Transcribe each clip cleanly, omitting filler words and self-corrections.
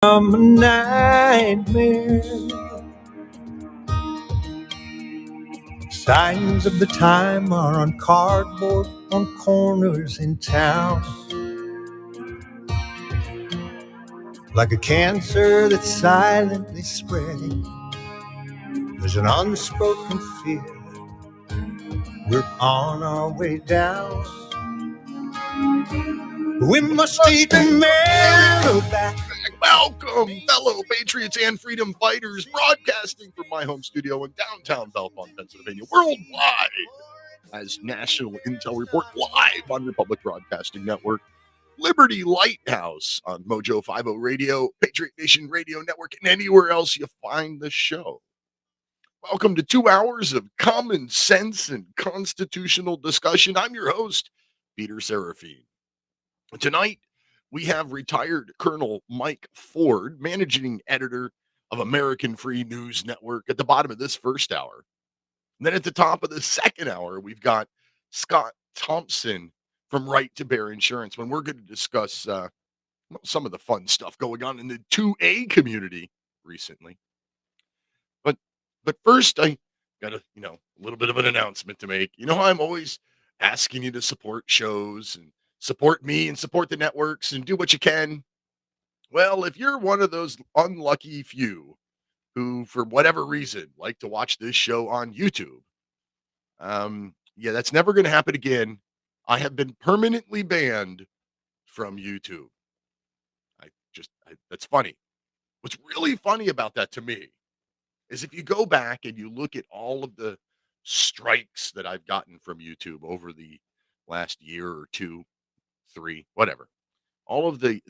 I'm a nightmare. Signs of the time are on cardboard on corners in town. Like a cancer that's silently spreading, there's an unspoken fear. We're on our way down. We must take the mellow back. Welcome, fellow patriots and freedom fighters, broadcasting from my home studio in downtown Belmont, Pennsylvania, worldwide, as National Intel Report live on Republic Broadcasting Network, Liberty Lighthouse on Mojo 50 Radio, Patriot Nation Radio Network, and anywhere else you find the show. Welcome to 2 hours of common sense and constitutional discussion. I'm your host, Peter Serafine. Tonight, we have retired Colonel Mike Ford, managing editor of American Free News Network, at the bottom of this first hour. And then at the top of the second hour, we've got Scott Thompson from Right to Bear Insurance, when we're going to discuss some of the fun stuff going on in the 2A community recently. But first, I got a little bit of an announcement to make. I'm always asking you to support shows and support me and support the networks and do what you can. Well, if you're one of those unlucky few who, for whatever reason, like to watch this show on YouTube, that's never going to happen again. I have been permanently banned from YouTube. That's funny. What's really funny about that to me is if you go back and you look at all of the strikes that I've gotten from YouTube over the last year or two, three, whatever, all of the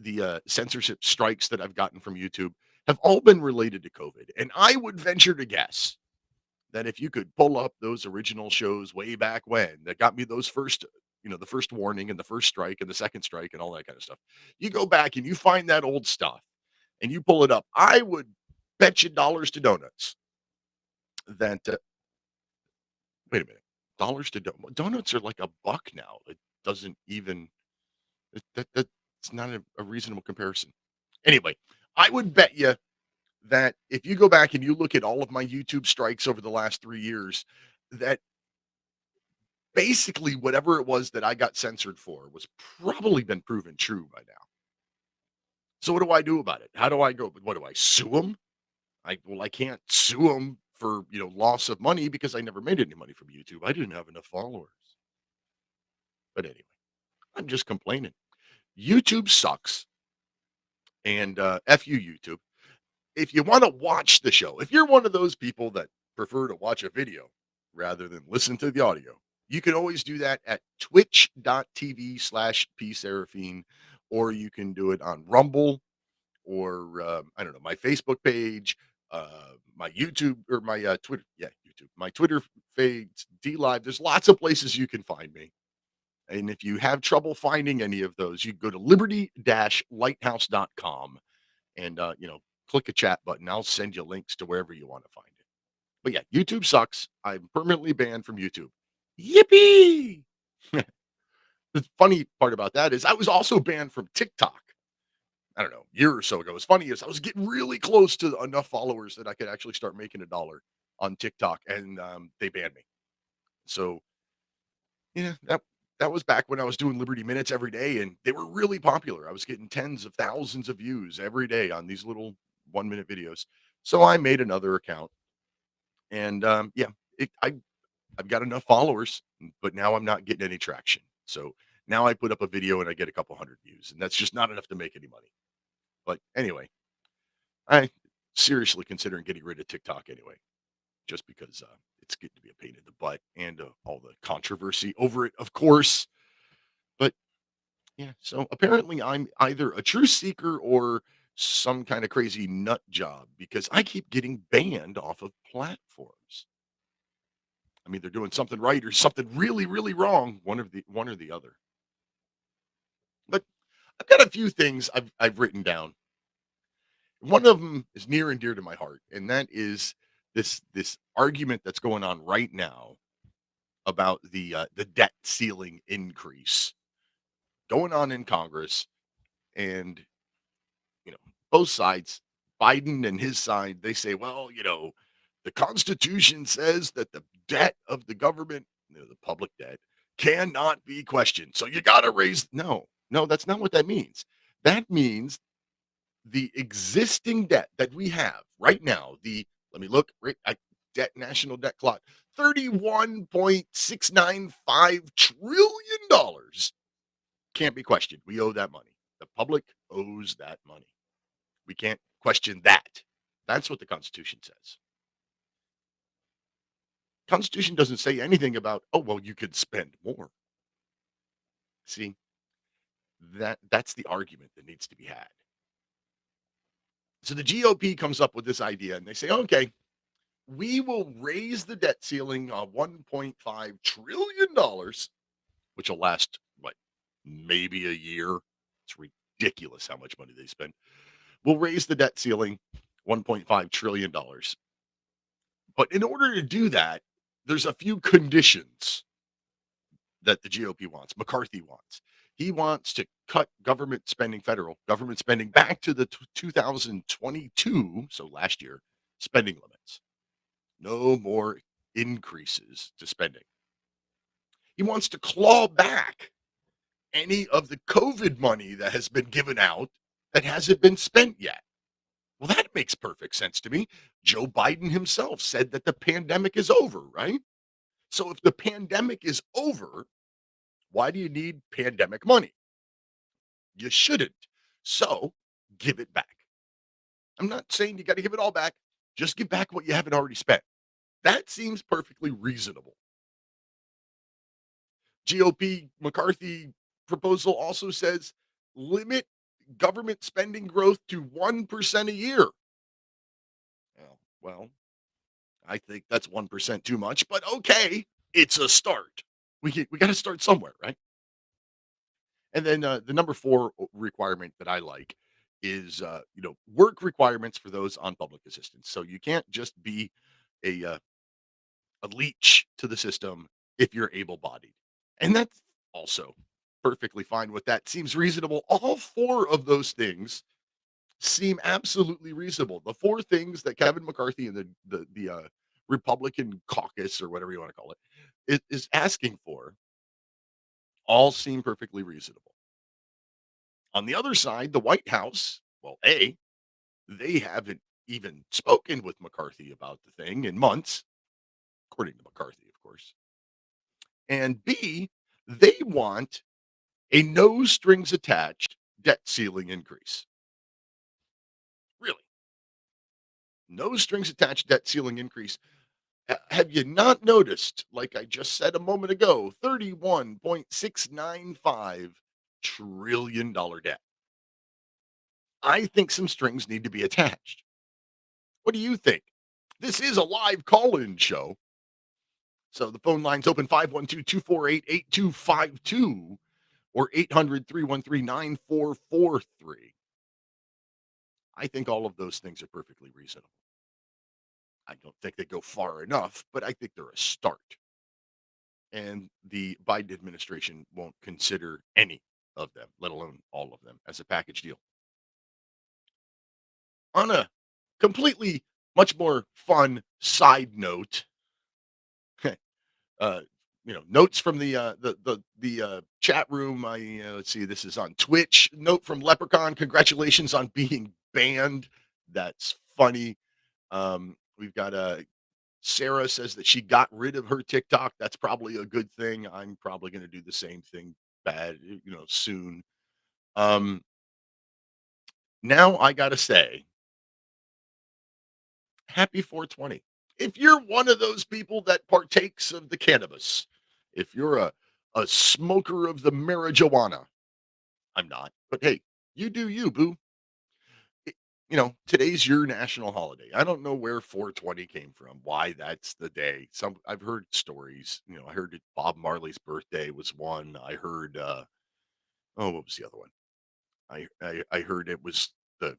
censorship strikes that I've gotten from YouTube have all been related to COVID. And I would venture to guess that if you could pull up those original shows way back when that got me those first, the first warning and the first strike and the second strike and all that kind of stuff, you go back and you find that old stuff and you pull it up, I would bet you dollars to donuts that, wait a minute, dollars to donuts are like $1 now. It doesn't even, that's not a reasonable comparison. Anyway, I would bet you that if you go back and you look at all of my YouTube strikes over the last 3 years, that basically whatever it was that I got censored for was probably been proven true by now. So what do I do about it? How do I go? What do I sue them? I can't sue them for, loss of money because I never made any money from YouTube. I didn't have enough followers. But anyway, I'm just complaining. YouTube sucks. And F you, YouTube. If you want to watch the show, if you're one of those people that prefer to watch a video rather than listen to the audio, you can always do that at twitch.tv/pseraphine, or you can do it on Rumble, or I don't know, my Facebook page, my YouTube, or my Twitter. Yeah, YouTube, my Twitter page, D Live. There's lots of places you can find me. And if you have trouble finding any of those, you go to liberty-lighthouse.com and, click a chat button. I'll send you links to wherever you want to find it. But yeah, YouTube sucks. I'm permanently banned from YouTube. Yippee! The funny part about that is I was also banned from TikTok. I don't know, a year or so ago. What's funny is I was getting really close to enough followers that I could actually start making $1 on TikTok, and they banned me. So, that was back when I was doing Liberty Minutes every day, and they were really popular. I was getting tens of thousands of views every day on these little 1-minute videos. So I made another account, and I've got enough followers, but now I'm not getting any traction. So now I put up a video and I get a couple hundred views, and that's just not enough to make any money. But anyway, I seriously considering getting rid of TikTok anyway, just because it's getting to be a pain in the butt, and all the controversy over it, of course. But yeah, so apparently I'm either a truth seeker or some kind of crazy nut job, because I keep getting banned off of platforms. I'm either doing something right or something really, really wrong, one or the other. But I've got a few things I've written down. One of them is near and dear to my heart, and that is this argument that's going on right now about the debt ceiling increase going on in Congress. And both sides, Biden and his side, they say, well, the Constitution says that the debt of the government, the public debt, cannot be questioned. So you got to raise. No, no, that's not what that means. That means the existing debt that we have right now, let me look, right, national debt clock, $31.695 trillion can't be questioned. We owe that money. The public owes that money. We can't question that. That's what the Constitution says. Constitution doesn't say anything about, oh, well, you could spend more. See, that's the argument that needs to be had. So the GOP comes up with this idea and they say, okay, we will raise the debt ceiling of $1.5 trillion, which will last what, maybe a year. It's ridiculous how much money they spend. We'll raise the debt ceiling $1.5 trillion. But in order to do that, there's a few conditions that the GOP wants, McCarthy wants. He wants to cut government spending, federal government spending, back to the 2022, so last year, spending limits. No more increases to spending. He wants to claw back any of the COVID money that has been given out that hasn't been spent yet. Well, that makes perfect sense to me. Joe Biden himself said that the pandemic is over, right? So if the pandemic is over, why do you need pandemic money? You shouldn't. So give it back. I'm not saying you got to give it all back. Just give back what you haven't already spent. That seems perfectly reasonable. GOP McCarthy proposal also says limit government spending growth to 1% a year. Well, I think that's 1% too much, but okay, it's a start. We got to start somewhere, right? And then the number four requirement that I like is work requirements for those on public assistance. So you can't just be a leech to the system if you're able-bodied, and that's also perfectly fine with that. Seems reasonable. All four of those things seem absolutely reasonable. The four things that Kevin McCarthy and the Republican caucus, or whatever you want to call it, is asking for, all seem perfectly reasonable. On the other side, the White House, well, they haven't even spoken with McCarthy about the thing in months, according to McCarthy, of course. And B, they want a no strings attached debt ceiling increase. Really? No strings attached debt ceiling increase. Have you not noticed, like I just said a moment ago, $31.695 trillion debt? I think some strings need to be attached. What do you think? This is a live call in show. So the phone line's open 512-248-8252 or 800-313-9443. I think all of those things are perfectly reasonable. I don't think they go far enough, but I think they're a start. And the Biden administration won't consider any of them, let alone all of them, as a package deal. On a completely much more fun side note, uh, notes from the chat room. Let's see, this is on Twitch. Note from Leprechaun: congratulations on being banned. That's funny. We've got Sarah says that she got rid of her TikTok. That's probably a good thing. I'm probably going to do the same thing soon. Now I got to say, happy 420. If you're one of those people that partakes of the cannabis, if you're a smoker of the marijuana, I'm not, but hey, you do you, boo. Today's your national holiday. I don't know where 420 came from, why that's the day. I've heard stories. I heard that Bob Marley's birthday was one. I heard what was the other one? I heard it was the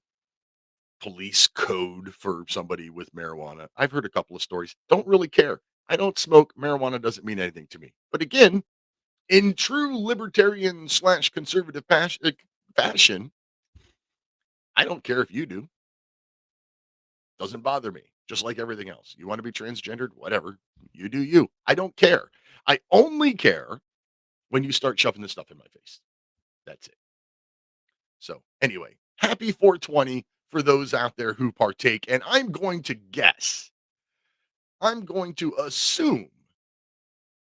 police code for somebody with marijuana. I've heard a couple of stories. Don't really care. I don't smoke. Marijuana doesn't mean anything to me. But again, in true libertarian/conservative fashion, I don't care if you do. Doesn't bother me. Just like everything else. You want to be transgendered? Whatever. You do you. I don't care. I only care when you start shoving this stuff in my face. That's it. So, anyway, happy 420 for those out there who partake. And I'm going to assume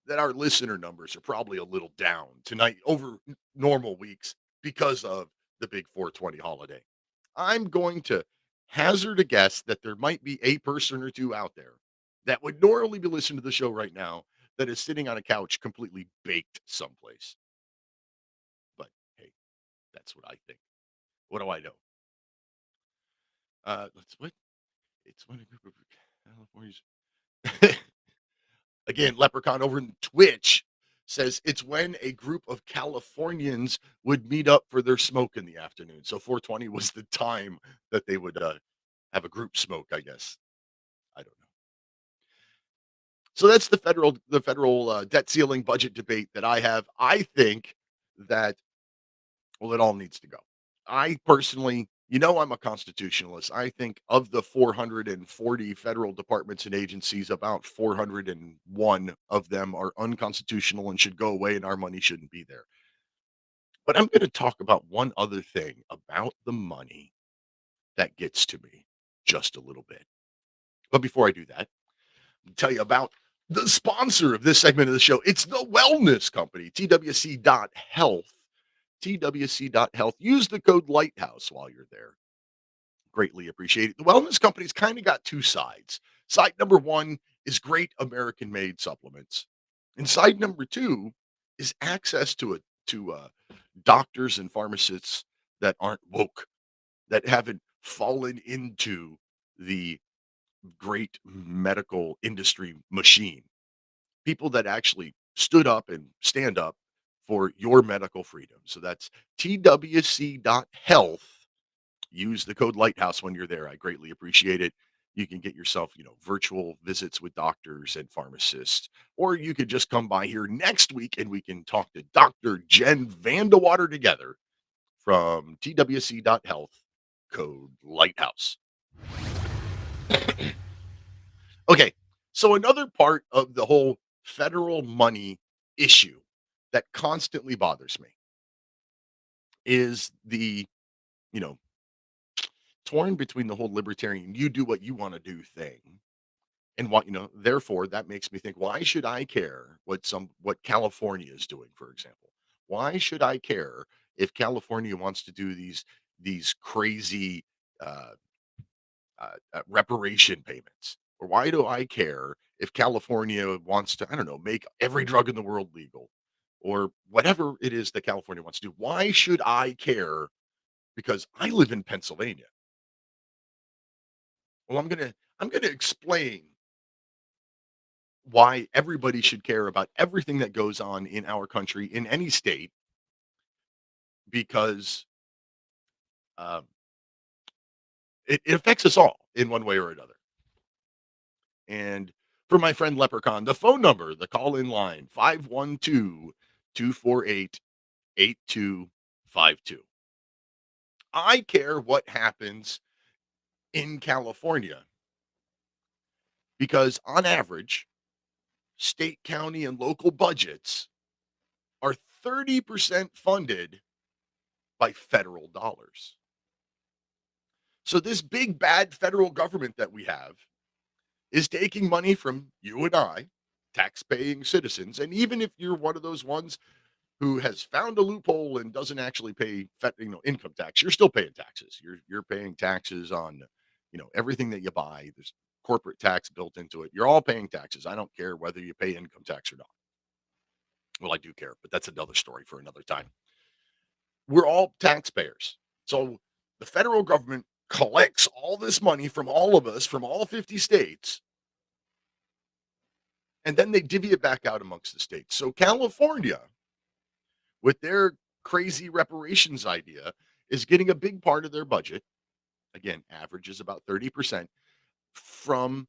that our listener numbers are probably a little down tonight over normal weeks because of the big 420 holiday. I'm going to hazard a guess that there might be a person or two out there that would normally be listening to the show right now that is sitting on a couch completely baked someplace. But hey, that's what I think. What do I know? Let's what? It's when a group of Californians. Again, Leprechaun over in Twitch says it's when a group of Californians would meet up for their smoke in the afternoon. So 420 was the time that they would have a group smoke, I guess. I don't know. So that's the federal debt ceiling budget debate that I have. I think that well, it all needs to go. I personally, I'm a constitutionalist. I think of the 440 federal departments and agencies, about 401 of them are unconstitutional and should go away, and our money shouldn't be there. But I'm going to talk about one other thing about the money that gets to me just a little bit. But before I do that, I'll tell you about the sponsor of this segment of the show. It's the wellness company, TWC.health. TWC.health. Use the code Lighthouse while you're there. Greatly appreciate it. The wellness company's kind of got two sides. Side number one is great American made supplements. And side number two is access to doctors and pharmacists that aren't woke, that haven't fallen into the great medical industry machine. People that actually stood up and stand up for your medical freedom. So that's TWC.health. Use the code Lighthouse when you're there. I greatly appreciate it. You can get yourself, virtual visits with doctors and pharmacists, or you could just come by here next week and we can talk to Dr. Jen Vandewater together from TWC.health, code Lighthouse. Okay, so another part of the whole federal money issue that constantly bothers me is the, you know, torn between the whole libertarian, you do what you want to do thing. And therefore that makes me think, why should I care what California is doing, for example? Why should I care if California wants to do these crazy uh, reparation payments? Or why do I care if California wants to, I don't know, make every drug in the world legal or whatever it is that California wants to do? Why should I care? Because I live in Pennsylvania. Well, I'm gonna explain why everybody should care about everything that goes on in our country in any state because um, it affects us all in one way or another. And for my friend Leprechaun, the phone number, the call in line 512-248-8252. I care what happens in California because on average, state, county, and local budgets are 30% funded by federal dollars. So this big bad federal government that we have is taking money from you and I, tax-paying citizens, and even if you're one of those ones who has found a loophole and doesn't actually pay income tax, you're still paying taxes. You're paying taxes on everything that you buy. There's corporate tax built into it. You're all paying taxes. I don't care whether you pay income tax or not. Well, I do care, but that's another story for another time. We're all taxpayers. So the federal government collects all this money from all of us, from all 50 states, and then they divvy it back out amongst the states. So California, with their crazy reparations idea, is getting a big part of their budget. Again, averages about 30% from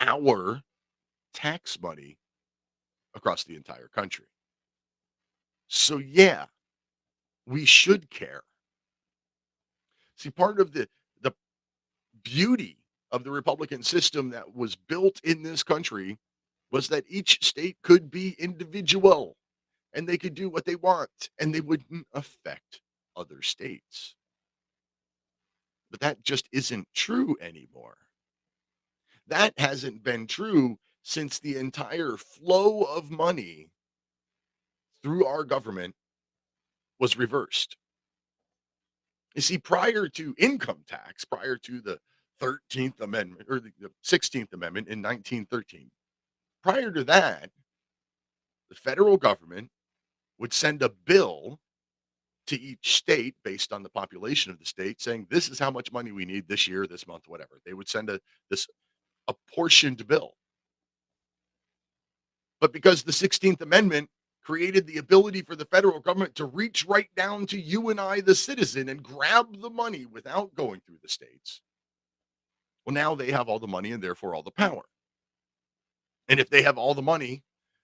our tax money across the entire country. So yeah, we should care. See, part of the beauty of the Republican system that was built in this country was that each state could be individual and they could do what they want and they wouldn't affect other states. But that just isn't true anymore. That hasn't been true since the entire flow of money through our government was reversed. You see, prior to income tax, prior to the 13th Amendment or the 16th Amendment in 1913, prior to that, the federal government would send a bill to each state based on the population of the state saying, this is how much money we need this year, this month, whatever. They would send this apportioned bill. But because the 16th Amendment created the ability for the federal government to reach right down to you and I, the citizen, and grab the money without going through the states, well, now they have all the money and therefore all the power. And if they have all the money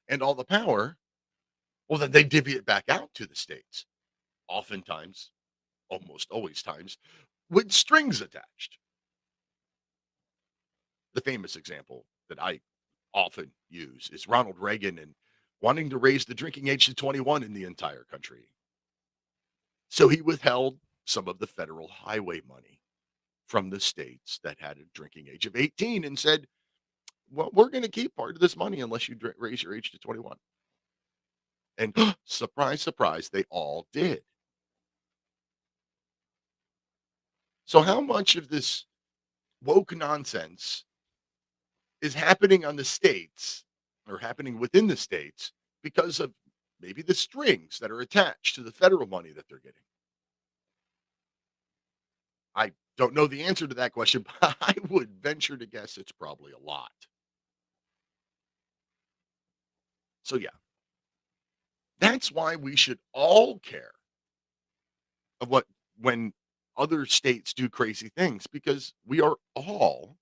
and all the power, well, then they divvy it back out to the states. Oftentimes, almost always times, with strings attached. The famous example that I often use is Ronald Reagan and wanting to raise the drinking age to 21 in the entire country. So he withheld some of the federal highway money from the states that had a drinking age of 18 and said, well, we're going to keep part of this money unless you raise your age to 21. And surprise, surprise, they all did. So how much of this woke nonsense is happening on the states or happening within the states because of maybe the strings that are attached to the federal money that they're getting? I don't know the answer to that question, but I would venture to guess it's probably a lot. So, yeah, that's why we should all care of what when other states do crazy things because we are all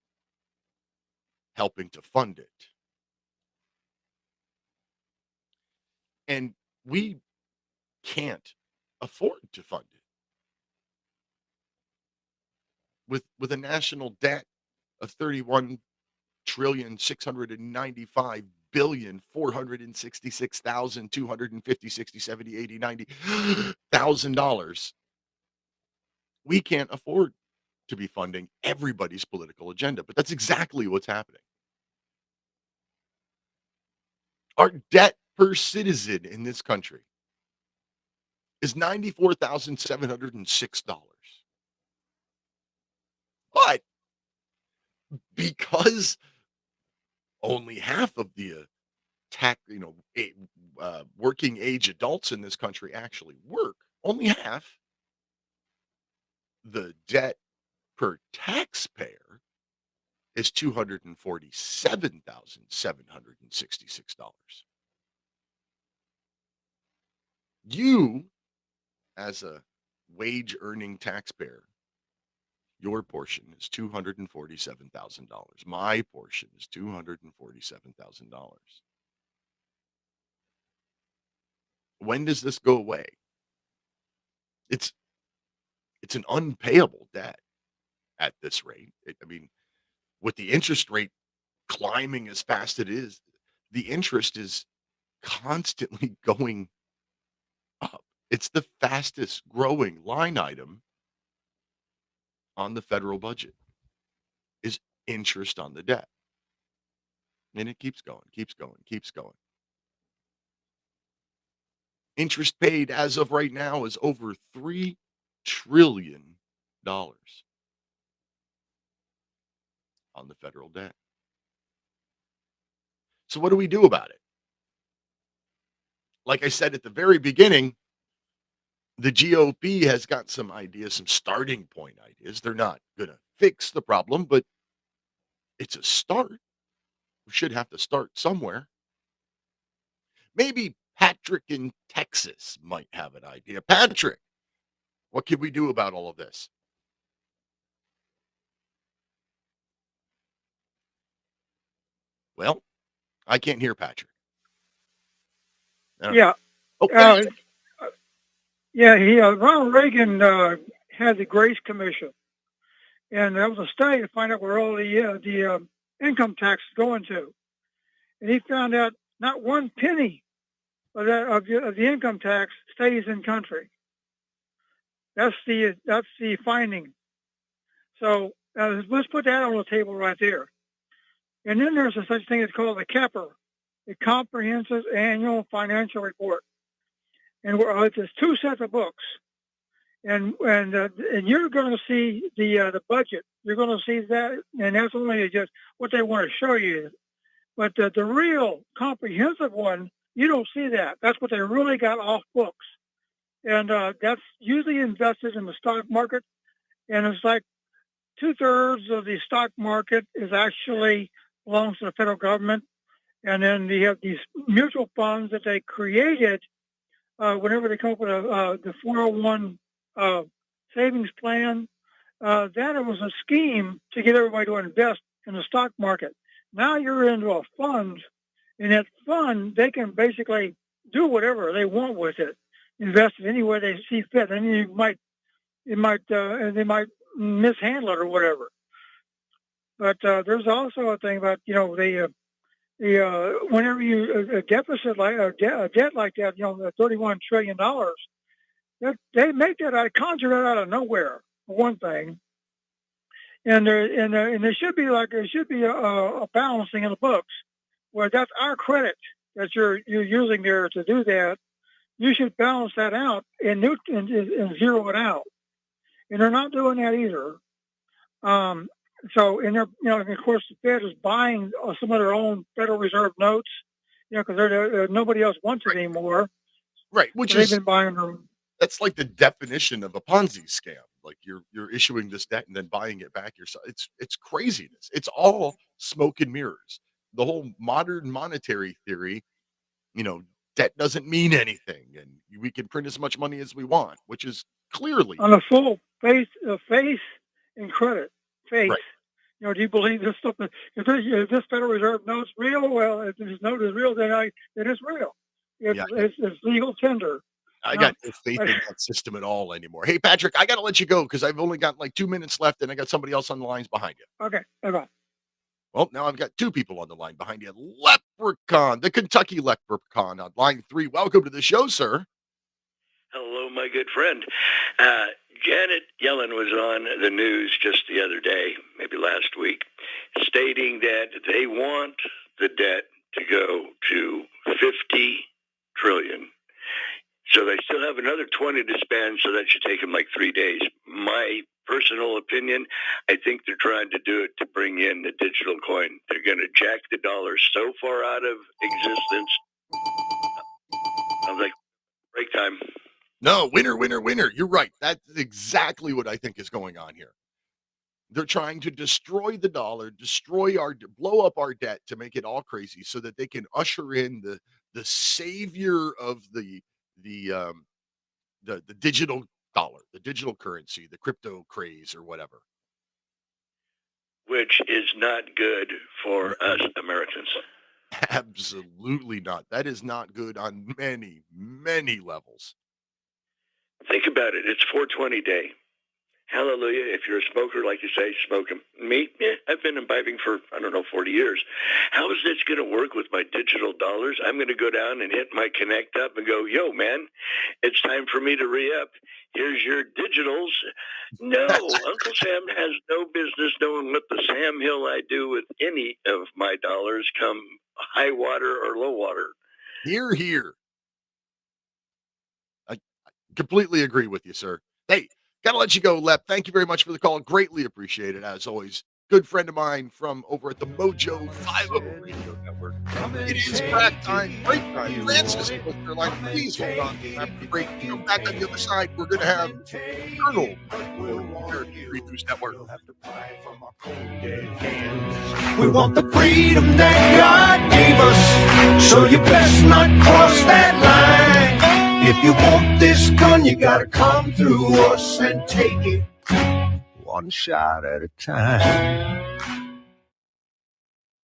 helping to fund it. And we can't afford to fund it with a national debt of 31,695,466,250,60,70,80,90,000. We can't afford to be funding everybody's political agenda, but that's exactly what's happening. Our debt per citizen in this country is $94,706. But because only half of the working age adults in this country actually work, only half, the debt per taxpayer is $247,766. You, as a wage earning taxpayer, your portion is $247,000. My portion is $247,000. When does this go away? It's an unpayable debt at this rate. I mean, with the interest rate climbing as fast it is, the interest is constantly going up. It's the fastest growing line item on the federal budget is interest on the debt. And it keeps going, keeps going, keeps going. Interest paid as of right now is over $3 trillion on the federal debt. So what do we do about it? Like I said at the very beginning, the GOP has got some ideas, some starting point ideas. They're not going to fix the problem, but it's a start. We should have to start somewhere. Maybe Patrick in Texas might have an idea. Patrick, what can we do about all of this? Well, I can't hear Patrick. Yeah, Oh, uh, yeah. Ronald Reagan had the Grace Commission, and that was a study to find out where all the income tax is going to. And he found out not one penny of the income tax stays in country. That's the finding. So let's put that on the table right there. And then there's a such thing as called the CAPR, the Comprehensive Annual Financial Report, and it's 2 sets of books. And you're going to see the budget. You're going to see that, and that's only just what they want to show you. But the real comprehensive one, you don't see that. That's what they really got off books, and that's usually invested in the stock market. And it's like 2/3 of the stock market is actually belongs to the federal government, and then they have these mutual funds that they created whenever they come up with the 401 savings plan. That was a scheme to get everybody to invest in the stock market. Now you're into a fund, and that fund, they can basically do whatever they want with it, invest it any way they see fit, and they might mishandle it or whatever. But there's also a thing about whenever you a deficit like a debt like that, $31 trillion, they make that conjure that out of nowhere for one thing, and there should be a balancing in the books where that's our credit that you're using there to do that. You should balance that out and zero it out, and they're not doing that either. So, and of course, the Fed is buying some of their own Federal Reserve notes, because nobody else wants it anymore. Right, which they've been buying them. That's like the definition of a Ponzi scam. Like you're issuing this debt and then buying it back yourself. It's craziness. It's all smoke and mirrors. The whole modern monetary theory, debt doesn't mean anything, and we can print as much money as we want, which is clearly on a full faith and credit. Faith. Right. Do you believe this stuff? If this Federal Reserve note's real, well, if this note is real, then it is real. It's legal tender. I got no faith in that system at all anymore. Hey, Patrick, I got to let you go because I've only got like 2 minutes left, and I got somebody else on the lines behind you. Okay, bye-bye. Well, now I've got 2 people on the line behind you. Leprechaun, the Kentucky Leprechaun on line 3. Welcome to the show, sir. Hello, my good friend. Janet Yellen was on the news just the other day, maybe last week, stating that they want the debt to go to $50 trillion. So they still have another 20 to spend, so that should take them like 3 days. My personal opinion, I think they're trying to do it to bring in the digital coin. They're going to jack the dollar so far out of existence. I was like, break time. No, winner, winner, winner. You're right. That's exactly what I think is going on here. They're trying to destroy the dollar, blow up our debt to make it all crazy so that they can usher in the savior of the digital dollar, the digital currency, the crypto craze or whatever. Which is not good for us Americans. Absolutely not. That is not good on many, many levels. Think about it. It's 420 day. Hallelujah. If you're a smoker, like you say, smoke them. Me, I've been imbibing for, 40 years. How is this going to work with my digital dollars? I'm going to go down and hit my Connect Up and go, yo, man, it's time for me to re-up. Here's your digitals. No, Uncle Sam has no business knowing what the Sam Hill I do with any of my dollars come high water or low water. Hear, hear. I completely agree with you, sir. Hey, got to let you go, Lep. Thank you very much for the call. Greatly appreciated, as always. Good friend of mine from over at the Mojo 50 Radio Network. It is break time. Francis, North Carolina. Please hold on. After the break, come back on the other side. We're going to have Colonel for the Free News Network. We want the freedom that God gave us, so you best not cross that line. If you want this gun, you gotta come through us and take it one shot at a time.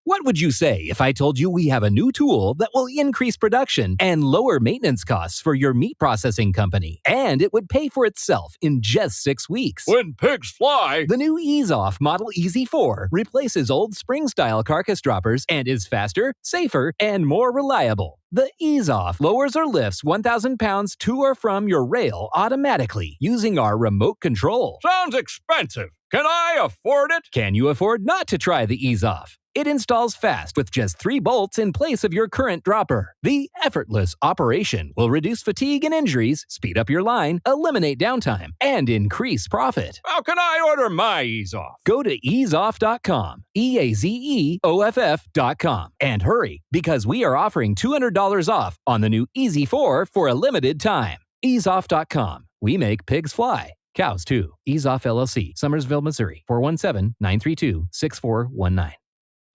What would you say if I told you we have a new tool that will increase production and lower maintenance costs for your meat processing company? And it would pay for itself in just 6 weeks. When pigs fly! The new Ease Off Model Easy 4 replaces old spring-style carcass droppers and is faster, safer, and more reliable. The Ease Off lowers or lifts 1,000 pounds to or from your rail automatically using our remote control. Sounds expensive. Can I afford it? Can you afford not to try the Ease Off? It installs fast with just 3 bolts in place of your current dropper. The effortless operation will reduce fatigue and injuries, speed up your line, eliminate downtime, and increase profit. How can I order my Ease Off? Go to easeoff.com, EAZEOFF.com, and hurry because we are offering $200 off on the new Easy 4 for a limited time. Easeoff.com. We make pigs fly. Cows too. Ease Off LLC, Summersville, Missouri, 417-932-6419.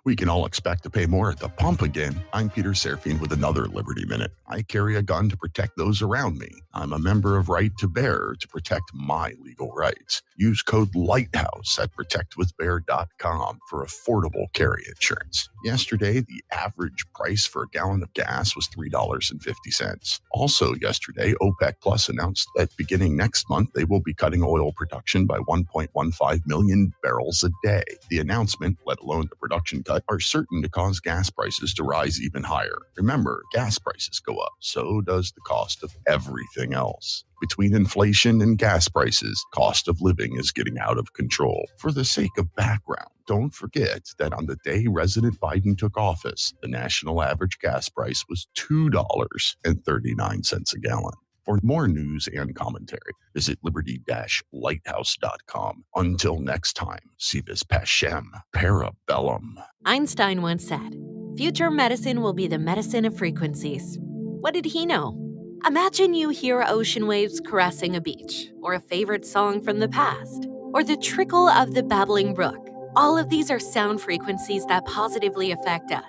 We can all expect to pay more at the pump again. I'm Peter Serafine with another Liberty Minute. I carry a gun to protect those around me. I'm a member of Right to Bear to protect my legal rights. Use code Lighthouse at protectwithbear.com for affordable carry insurance. Yesterday, the average price for a gallon of gas was $3.50. Also yesterday, OPEC Plus announced that beginning next month, they will be cutting oil production by 1.15 million barrels a day. The announcement, let alone the production cut, are certain to cause gas prices to rise even higher. Remember, gas prices go up, so does the cost of everything else. Between inflation and gas prices, cost of living is getting out of control. For the sake of background, don't forget that on the day President Biden took office, the national average gas price was $2.39 a gallon. For more news and commentary, visit liberty-lighthouse.com. Until next time, si vis pacem, parabellum. Einstein once said, "Future medicine will be the medicine of frequencies." What did he know? Imagine you hear ocean waves caressing a beach, or a favorite song from the past, or the trickle of the babbling brook. All of these are sound frequencies that positively affect us.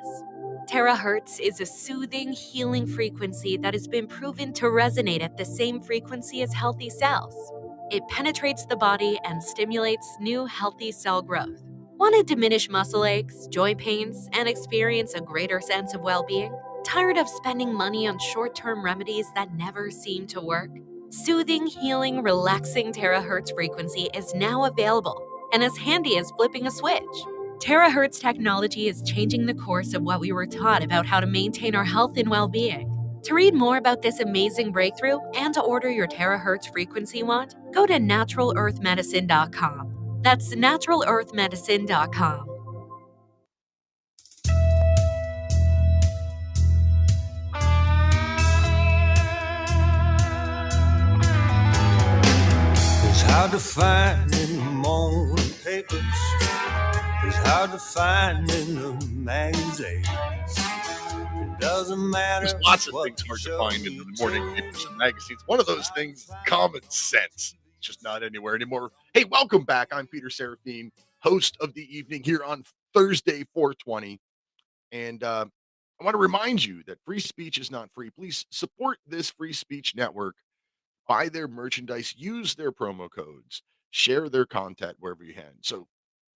Terahertz is a soothing, healing frequency that has been proven to resonate at the same frequency as healthy cells. It penetrates the body and stimulates new, healthy cell growth. Want to diminish muscle aches, joint pains, and experience a greater sense of well-being? Tired of spending money on short-term remedies that never seem to work? Soothing, healing, relaxing terahertz frequency is now available and as handy as flipping a switch. Terahertz technology is changing the course of what we were taught about how to maintain our health and well-being. To read more about this amazing breakthrough and to order your terahertz frequency wand, go to naturalearthmedicine.com. That's naturalearthmedicine.com. It's hard to find in the morning papers. It's hard to find in the magazines. It doesn't matter. There's lots of things hard to find in the morning papers and magazines. One of those things, common sense. It's just not anywhere anymore. Hey, welcome back. I'm Peter Serafine, host of the evening here on Thursday, 420. And I want to remind you that free speech is not free. Please support this free speech network. Buy their merchandise, use their promo codes, share their content wherever you can. So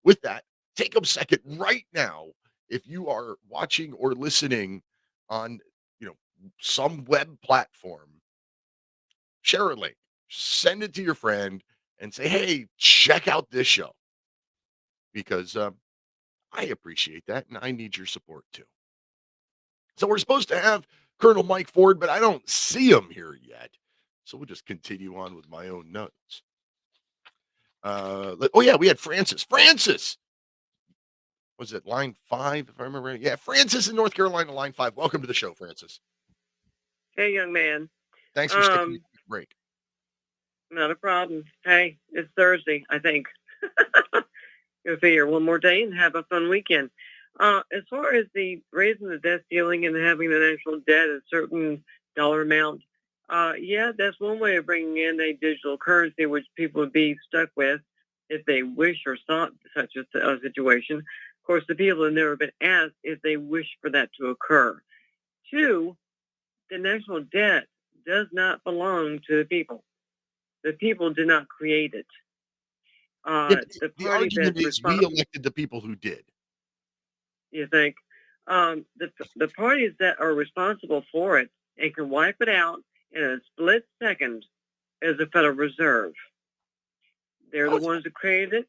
with that, take a second right now. If you are watching or listening on, some web platform, share a link, send it to your friend and say, hey, check out this show, because I appreciate that. And I need your support too. So we're supposed to have Colonel Mike Ford, but I don't see him here yet. So we'll just continue on with my own notes. We had Francis. Francis! Was it line 5, if I remember right? Yeah, Francis in North Carolina, line 5. Welcome to the show, Francis. Hey, young man. Thanks for sticking with the break. Not a problem. Hey, it's Thursday, I think. Go figure one more day and have a fun weekend. As far as the raising the debt ceiling and having the national debt at a certain dollar amount, that's one way of bringing in a digital currency, which people would be stuck with if they wish or sought such a situation. Of course, the people have never been asked if they wish for that to occur. 2, the national debt does not belong to the people. The people did not create it. The argument is we elected the people who did. you think. The parties that are responsible for it and can wipe it out in a split second is the Federal Reserve. They're the ones that created it.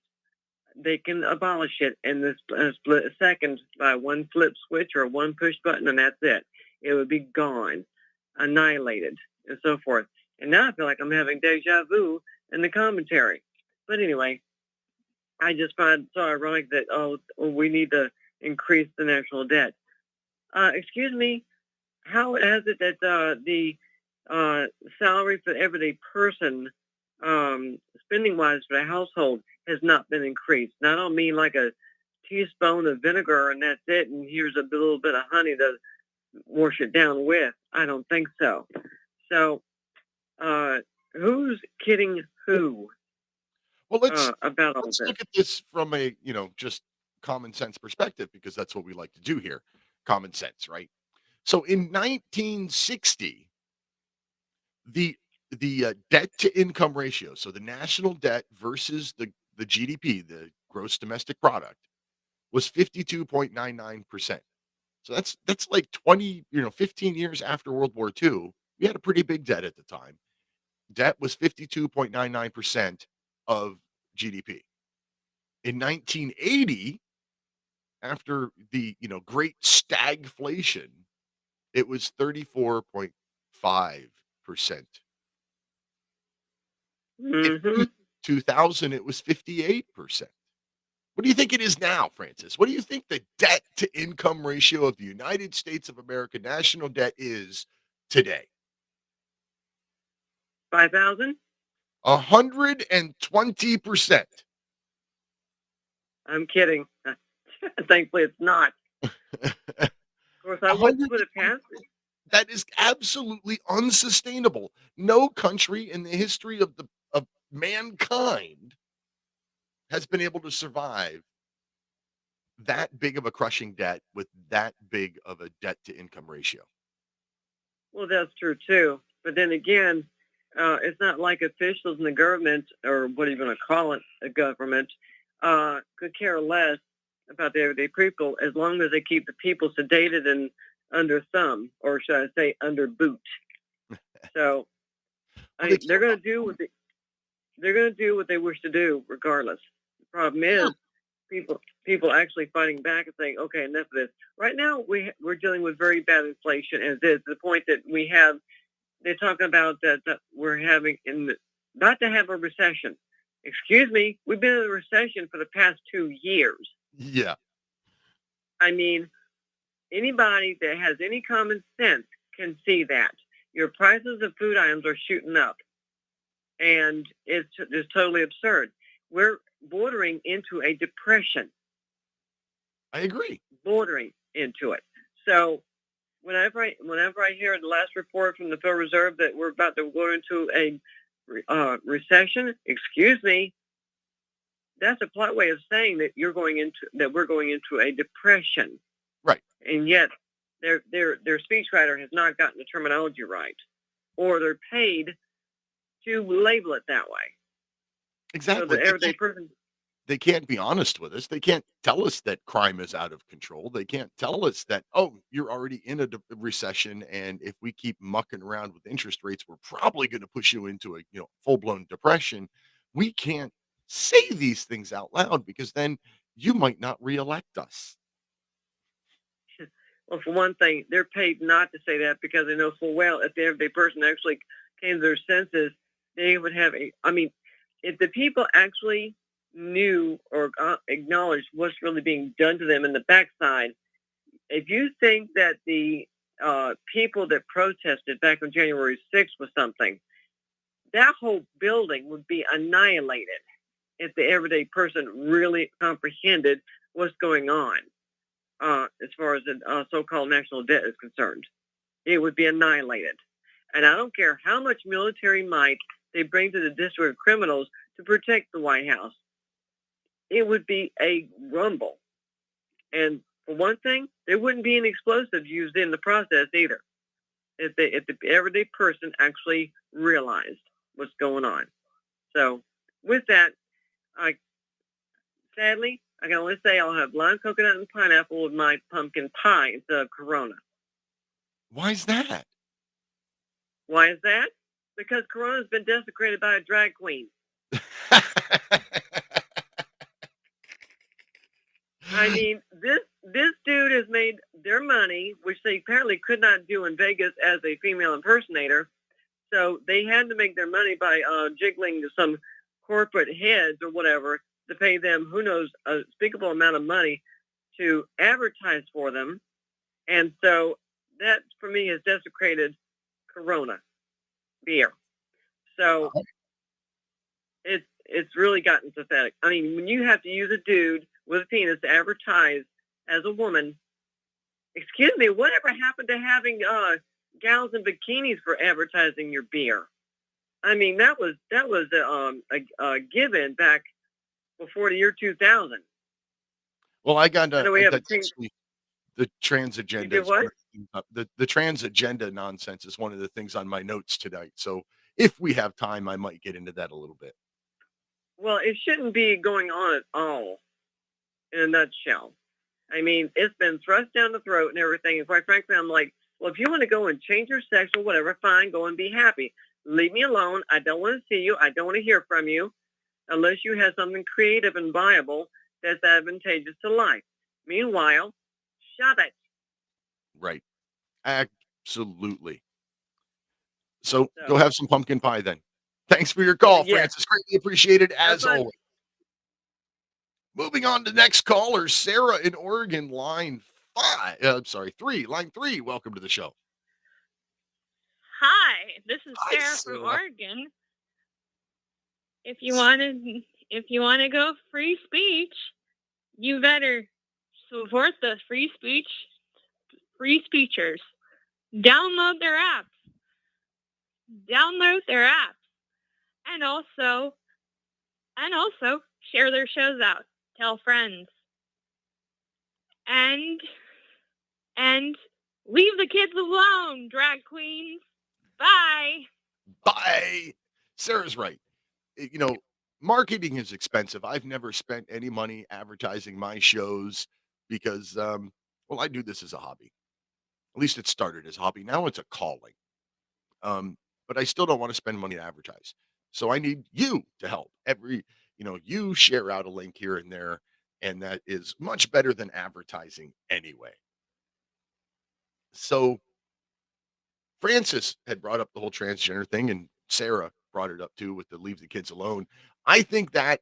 They can abolish it in this split second by one flip switch or one push button, and that's it. It would be gone, annihilated, and so forth. And now I feel like I'm having deja vu in the commentary. But anyway, I just find it so ironic that, we need to increase the national debt. Excuse me, how is it that the salary for the everyday person, spending-wise for the household, has not been increased? And I don't mean like a teaspoon of vinegar and that's it, and here's a little bit of honey to wash it down with. I don't think so. So, who's kidding who? Well, about all let's this? look at this from a just common sense perspective, because that's what we like to do here. Common sense, right? So in 1960, the debt to income ratio, so the national debt versus the GDP, the gross domestic product, was 52.99%. So that's like 15 years after World War II. We had a pretty big debt at the time. Debt was 52.99% of GDP. In 1980, after the great stagflation, it was 34.5%. In 2000, it was 58%. What do you think it is now, Francis? What do you think the debt to income ratio of the United States of America national debt is today? 5,000? 120%. I'm kidding. Thankfully, it's not. Of course, I wouldn't put it past it. That is absolutely unsustainable. No country in the history of mankind has been able to survive that big of a crushing debt with that big of a debt to income ratio. Well, that's true too. But then again, it's not like officials in the government, or what are you going to call it, a government, could care less about the everyday people as long as they keep the people sedated and under thumb, or should I say under boot. So they're going to do what they wish to do, regardless. The problem is people actually fighting back and saying, "Okay, enough of this." Right now, we're dealing with very bad inflation, as is, to the point that we have. They're talking about that we're about to have a recession. Excuse me, we've been in a recession for the past 2 years. Yeah. I mean, anybody that has any common sense can see that. Your prices of food items are shooting up. And it's just totally absurd. We're bordering into a depression. I agree. Bordering into it. So whenever I hear the last report from the Federal Reserve that we're about to go into a recession, excuse me, that's a polite way of saying that we're going into a depression. Right. And yet their speechwriter has not gotten the terminology right, or they're paid to label it that way. Exactly. So the everyday person. They can't be honest with us. They can't tell us that crime is out of control. They can't tell us that, you're already in a recession, and if we keep mucking around with interest rates, we're probably going to push you into a full-blown depression. We can't say these things out loud, because then you might not reelect us. Well, for one thing, they're paid not to say that, because they know full well if the everyday person actually came to their senses, they would have if the people actually knew or acknowledged what's really being done to them in the backside. If you think that the people that protested back on January 6th was something, that whole building would be annihilated if the everyday person really comprehended what's going on as far as the so-called national debt is concerned. It would be annihilated. And I don't care how much military might they bring to the district of criminals to protect the White House. It would be a rumble. And for one thing, there wouldn't be any explosives used in the process either, if the everyday person actually realized what's going on. So with that, sadly, I can only say I'll have lime, coconut, and pineapple with my pumpkin pie instead of Corona. Why is that? Why is that? Because Corona's been desecrated by a drag queen. I mean, this dude has made their money, which they apparently could not do in Vegas as a female impersonator. So they had to make their money by jiggling to some corporate heads or whatever to pay them, who knows, a unspeakable amount of money to advertise for them. And so that, for me, has desecrated Corona beer. So it's really gotten pathetic. I mean, when you have to use a dude with a penis to advertise as a woman, excuse me, whatever happened to having gals in bikinis for advertising your beer? I mean, that was a given back before the year 2000. Well, I got I know we have that's actually the trans You agenda did is one what? of the trans agenda nonsense is one of the things on my notes tonight. So if we have time, I might get into that a little bit. Well, it shouldn't be going on at all, in a nutshell. I mean, it's been thrust down the throat and everything. And quite frankly, I'm like, well, if you want to go and change your sex or whatever, fine, go and be happy. Leave me alone. I don't want to see you. I don't want to hear from you unless you have something creative and viable that's advantageous to life. Meanwhile, shove it. Right. Absolutely. So go So, have some pumpkin pie then. Thanks for your call, yeah, Francis. Greatly appreciated have as fun. always. Moving on to the next caller, Sarah in Oregon, line 5. Line 3. Welcome to the show. Hi, this is Hi, Sarah from Sarah. Oregon. If you want to go free speech, you better support the free speechers. Download their apps. And also share their shows out. Tell friends. And leave the kids alone, drag queens. Bye. Bye. Sarah's right. You know, marketing is expensive. I've never spent any money advertising my shows because, well, I do this as a hobby. At least it started as a hobby. Now it's a calling. But I still don't want to spend money to advertise. So I need you to help. You share out a link here and there, and that is much better than advertising anyway. So Francis had brought up the whole transgender thing, and Sarah brought it up too with the leave the kids alone. I think that's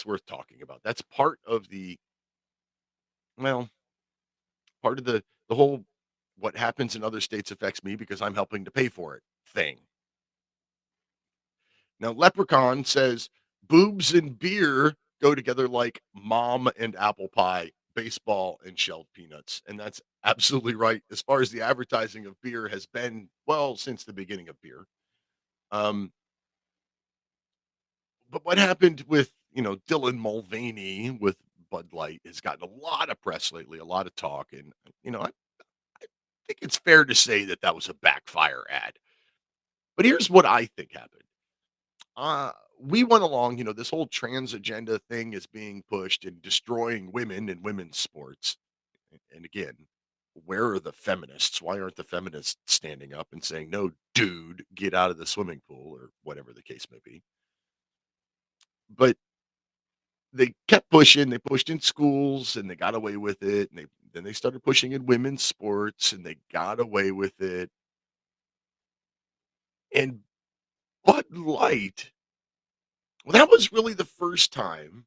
worth talking about. That's well, part of the whole what happens in other states affects me because I'm helping to pay for it thing. Now, Leprechaun says boobs and beer go together like mom and apple pie, baseball and shelled peanuts. And that's absolutely right. As far as the advertising of beer has been, well, since the beginning of beer. Um, but what happened with, Dylan Mulvaney with Bud Light has gotten a lot of press lately, a lot of talk. And, I think it's fair to say that that was a backfire ad. But here's what I think happened. We went along, this whole trans agenda thing is being pushed and destroying women and women's sports. And again, where are the feminists? Why aren't the feminists standing up and saying, no, dude, get out of the swimming pool or whatever the case may be? But they kept pushing. They pushed in schools and they got away with it. And then they started pushing in women's sports and they got away with it. And Bud Light, well, that was really the first time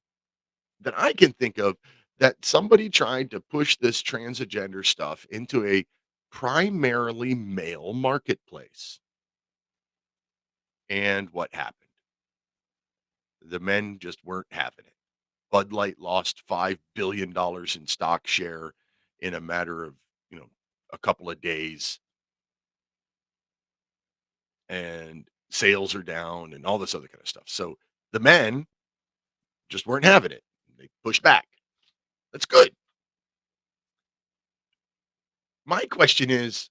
that I can think of that somebody tried to push this transgender stuff into a primarily male marketplace. And what happened? The men just weren't having it. Bud Light lost $5 billion in stock share in a matter of, a couple of days. And sales are down and all this other kind of stuff. So the men just weren't having it. They pushed back. That's good. My question is,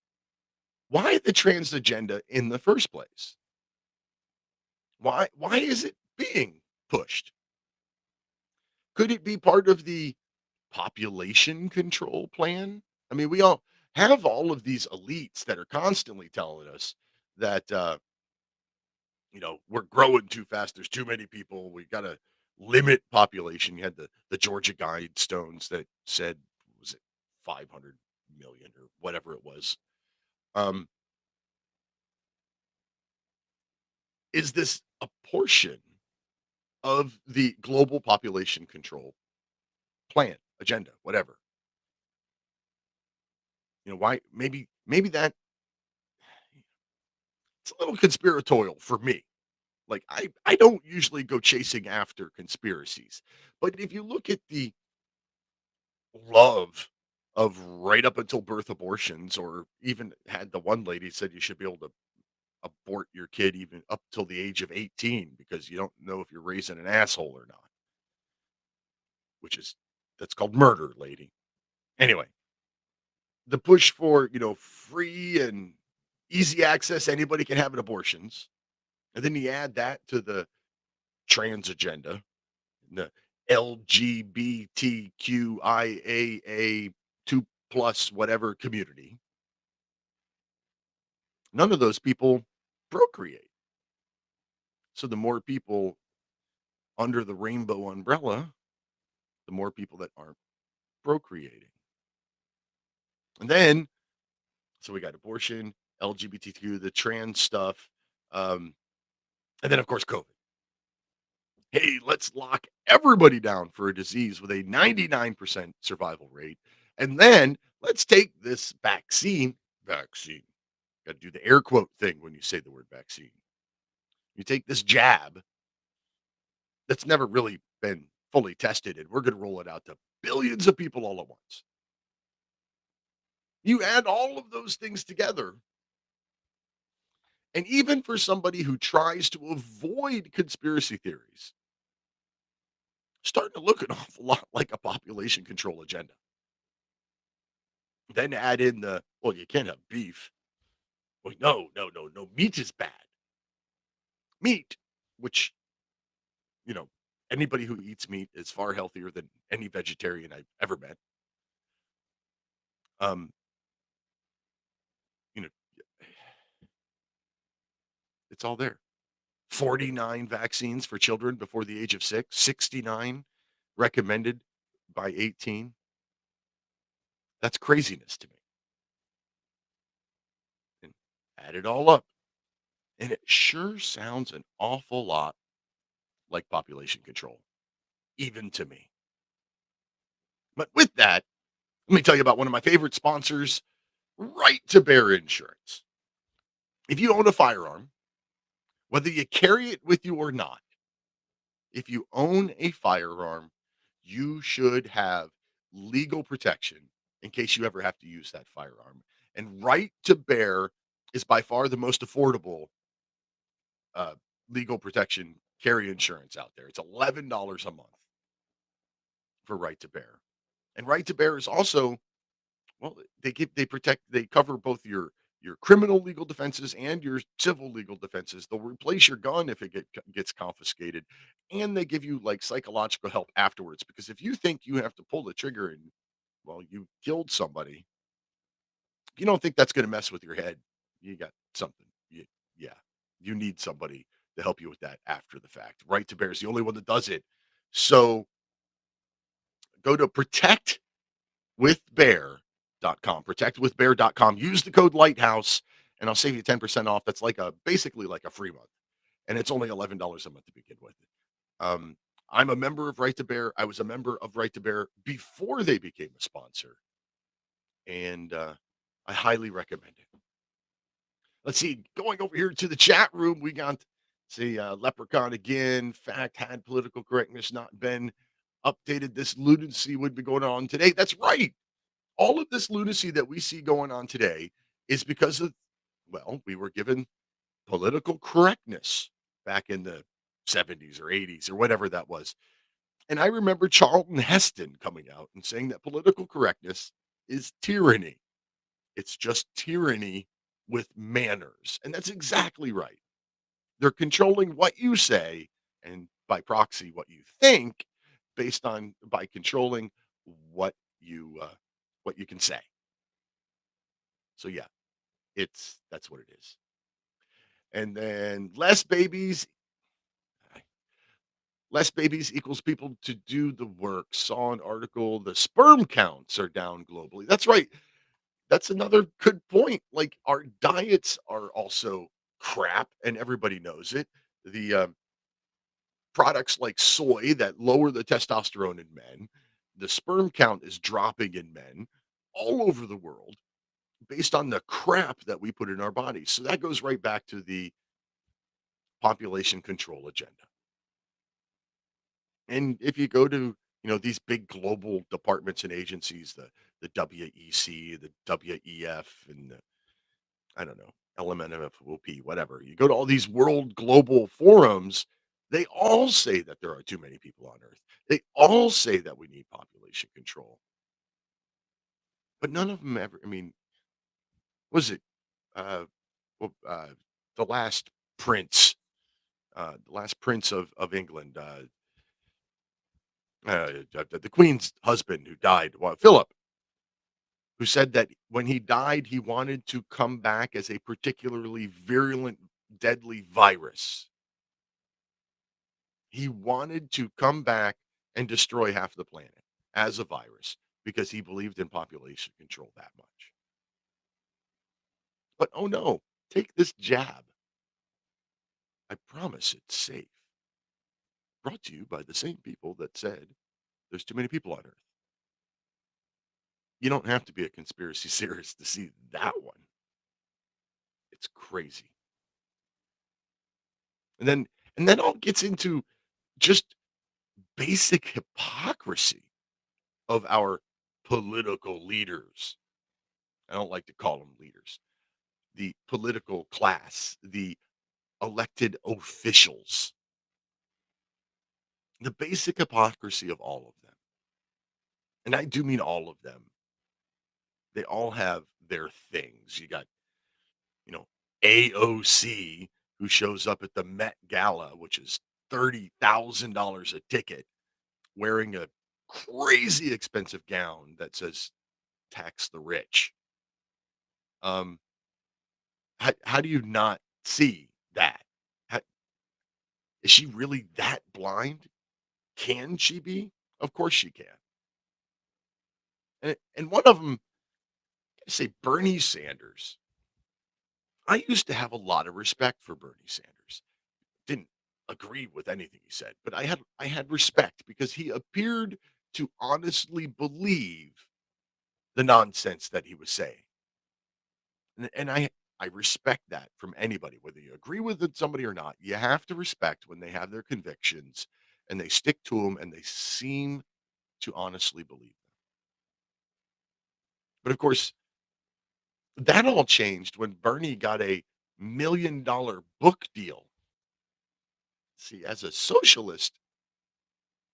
why the trans agenda in the first place? Why is it being pushed? Could it be part of the population control plan? I mean, we all have all of these elites that are constantly telling us that, we're growing too fast. There's too many people. We got to limit population. You had the Georgia Guidestones that said, was it 500 million or whatever it was? Um, is this a portion of the global population control plan, agenda, whatever? Why? Maybe that it's a little conspiratorial for me. Like I don't usually go chasing after conspiracies, but if you look at the love of right up until birth abortions, or even had the one lady said you should be able to abort your kid even up till the age of 18 because you don't know if you're raising an asshole or not, which is that's called murder, lady. Anyway, the push for, free and easy access, anybody can have an abortions. And then you add that to the trans agenda, the LGBTQIAA 2 plus whatever community. None of those people procreate. So the more people under the rainbow umbrella, the more people that aren't procreating. And then, so we got abortion, LGBTQ, the trans stuff, um, and then of course COVID. Hey, let's lock everybody down for a disease with a 99% survival rate. And then let's take this vaccine. Got to do the air quote thing when you say the word vaccine. You take this jab that's never really been fully tested, and we're going to roll it out to billions of people all at once. You add all of those things together, and even for somebody who tries to avoid conspiracy theories, starting to look an awful lot like a population control agenda. Then add in well, you can't have beef. Well, no. Meat is bad. Meat, which, you know, anybody who eats meat is far healthier than any vegetarian I've ever met. Um, you know, it's all there. 49 vaccines for children before the age of 6, 69 recommended by 18. That's craziness to me. And add it all up. And it sure sounds an awful lot like population control, even to me. But with that, let me tell you about one of my favorite sponsors, Right to Bear Insurance. If you own a firearm, whether you carry it with you or not, if you own a firearm, you should have legal protection in case you ever have to use that firearm. And Right to Bear is by far the most affordable uh, legal protection carry insurance out there. It's $11 a month for Right to Bear. And Right to Bear is also, well, they cover both your criminal legal defenses and your civil legal defenses. They'll replace your gun if it gets confiscated, and they give you like psychological help afterwards. Because if you think you have to pull the trigger and, well, you killed somebody, if you don't think that's going to mess with your head, you got something. Yeah, you need somebody to help you with that after the fact. Right to Bear is the only one that does it. So go to protectwithbear.com. Use the code Lighthouse, and I'll save you 10% off. That's basically like a free month, and it's only $11 a month to begin with. I'm a member of Right to Bear. I was a member of Right to Bear before they became a sponsor, and I highly recommend it. Let's see, going over here to the chat room, we got, see, Leprechaun again. Fact, had political correctness not been updated, this lunacy would be going on today. That's right. All of this lunacy that we see going on today is because of, well, we were given political correctness back in the 70s or 80s or whatever that was. And I remember Charlton Heston coming out and saying that political correctness is tyranny. It's just tyranny with manners. And that's exactly right. They're controlling what you say and by proxy what you think, based on by controlling what you uh, what you can say. So yeah, that's what it is. And then less babies equals people to do the work. Saw an article, the sperm counts are down globally. That's right. That's another good point. Like our diets are also crap, and everybody knows it. The products like soy that lower the testosterone in men, the sperm count is dropping in men all over the world based on the crap that we put in our bodies. So that goes right back to the population control agenda. And if you go to, these big global departments and agencies, the WEC, the WEF, and the, I don't know, LMNFOP, whatever. You go to all these world global forums, they all say that there are too many people on Earth. They all say that we need population control. But none of them ever, I mean, was it uh, well, the last prince, the last prince of England, the Queen's husband who died, well, Philip, who said that when he died, he wanted to come back as a particularly virulent, deadly virus. He wanted to come back and destroy half the planet as a virus because he believed in population control that much. But oh no, take this jab. I promise it's safe. Brought to you by the same people that said there's too many people on Earth. You don't have to be a conspiracy theorist to see that one. It's crazy. And then all gets into just basic hypocrisy of our political leaders. I don't like to call them leaders. The political class, the elected officials, the basic hypocrisy of all of them. And I do mean all of them. They all have their things. You got, you know, AOC who shows up at the Met Gala, which is $30,000 a ticket, wearing a crazy expensive gown that says tax the rich. Um, how do you not see that? How, is she really that blind? Can she be? Of course she can. And one of them, say Bernie Sanders. I used to have a lot of respect for Bernie Sanders. Didn't agree with anything he said, but I had respect because he appeared to honestly believe the nonsense that he was saying. And I respect that from anybody, whether you agree with somebody or not. You have to respect when they have their convictions and they stick to them and they seem to honestly believe them. But of course, that all changed when Bernie got a $1 million book deal. See, as a socialist,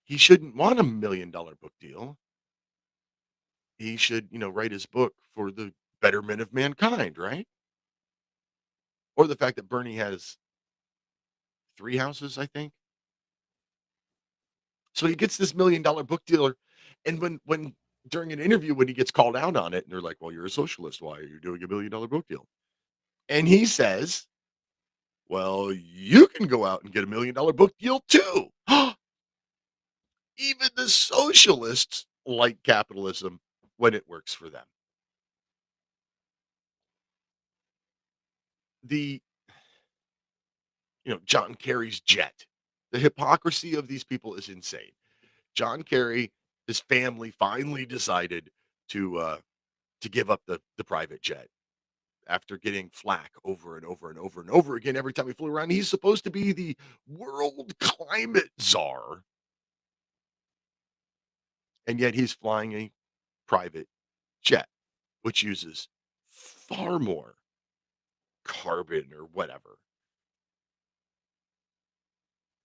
he shouldn't want a $1 million book deal. He should, write his book for the betterment of mankind, right? Or the fact that Bernie has 3 houses, I think. So he gets this $1 million book dealer, and when during an interview, when he gets called out on it, and they're like, "Well, you're a socialist. Why are you doing a $1 million book deal?" And he says, "Well, you can go out and get a $1 million book deal too." Even the socialists like capitalism when it works for them. The John Kerry's jet. The hypocrisy of these people is insane. John Kerry, his family finally decided to give up the private jet after getting flack over and over and over and over again every time he flew around. He's supposed to be the world climate czar, and yet he's flying a private jet, which uses far more carbon or whatever,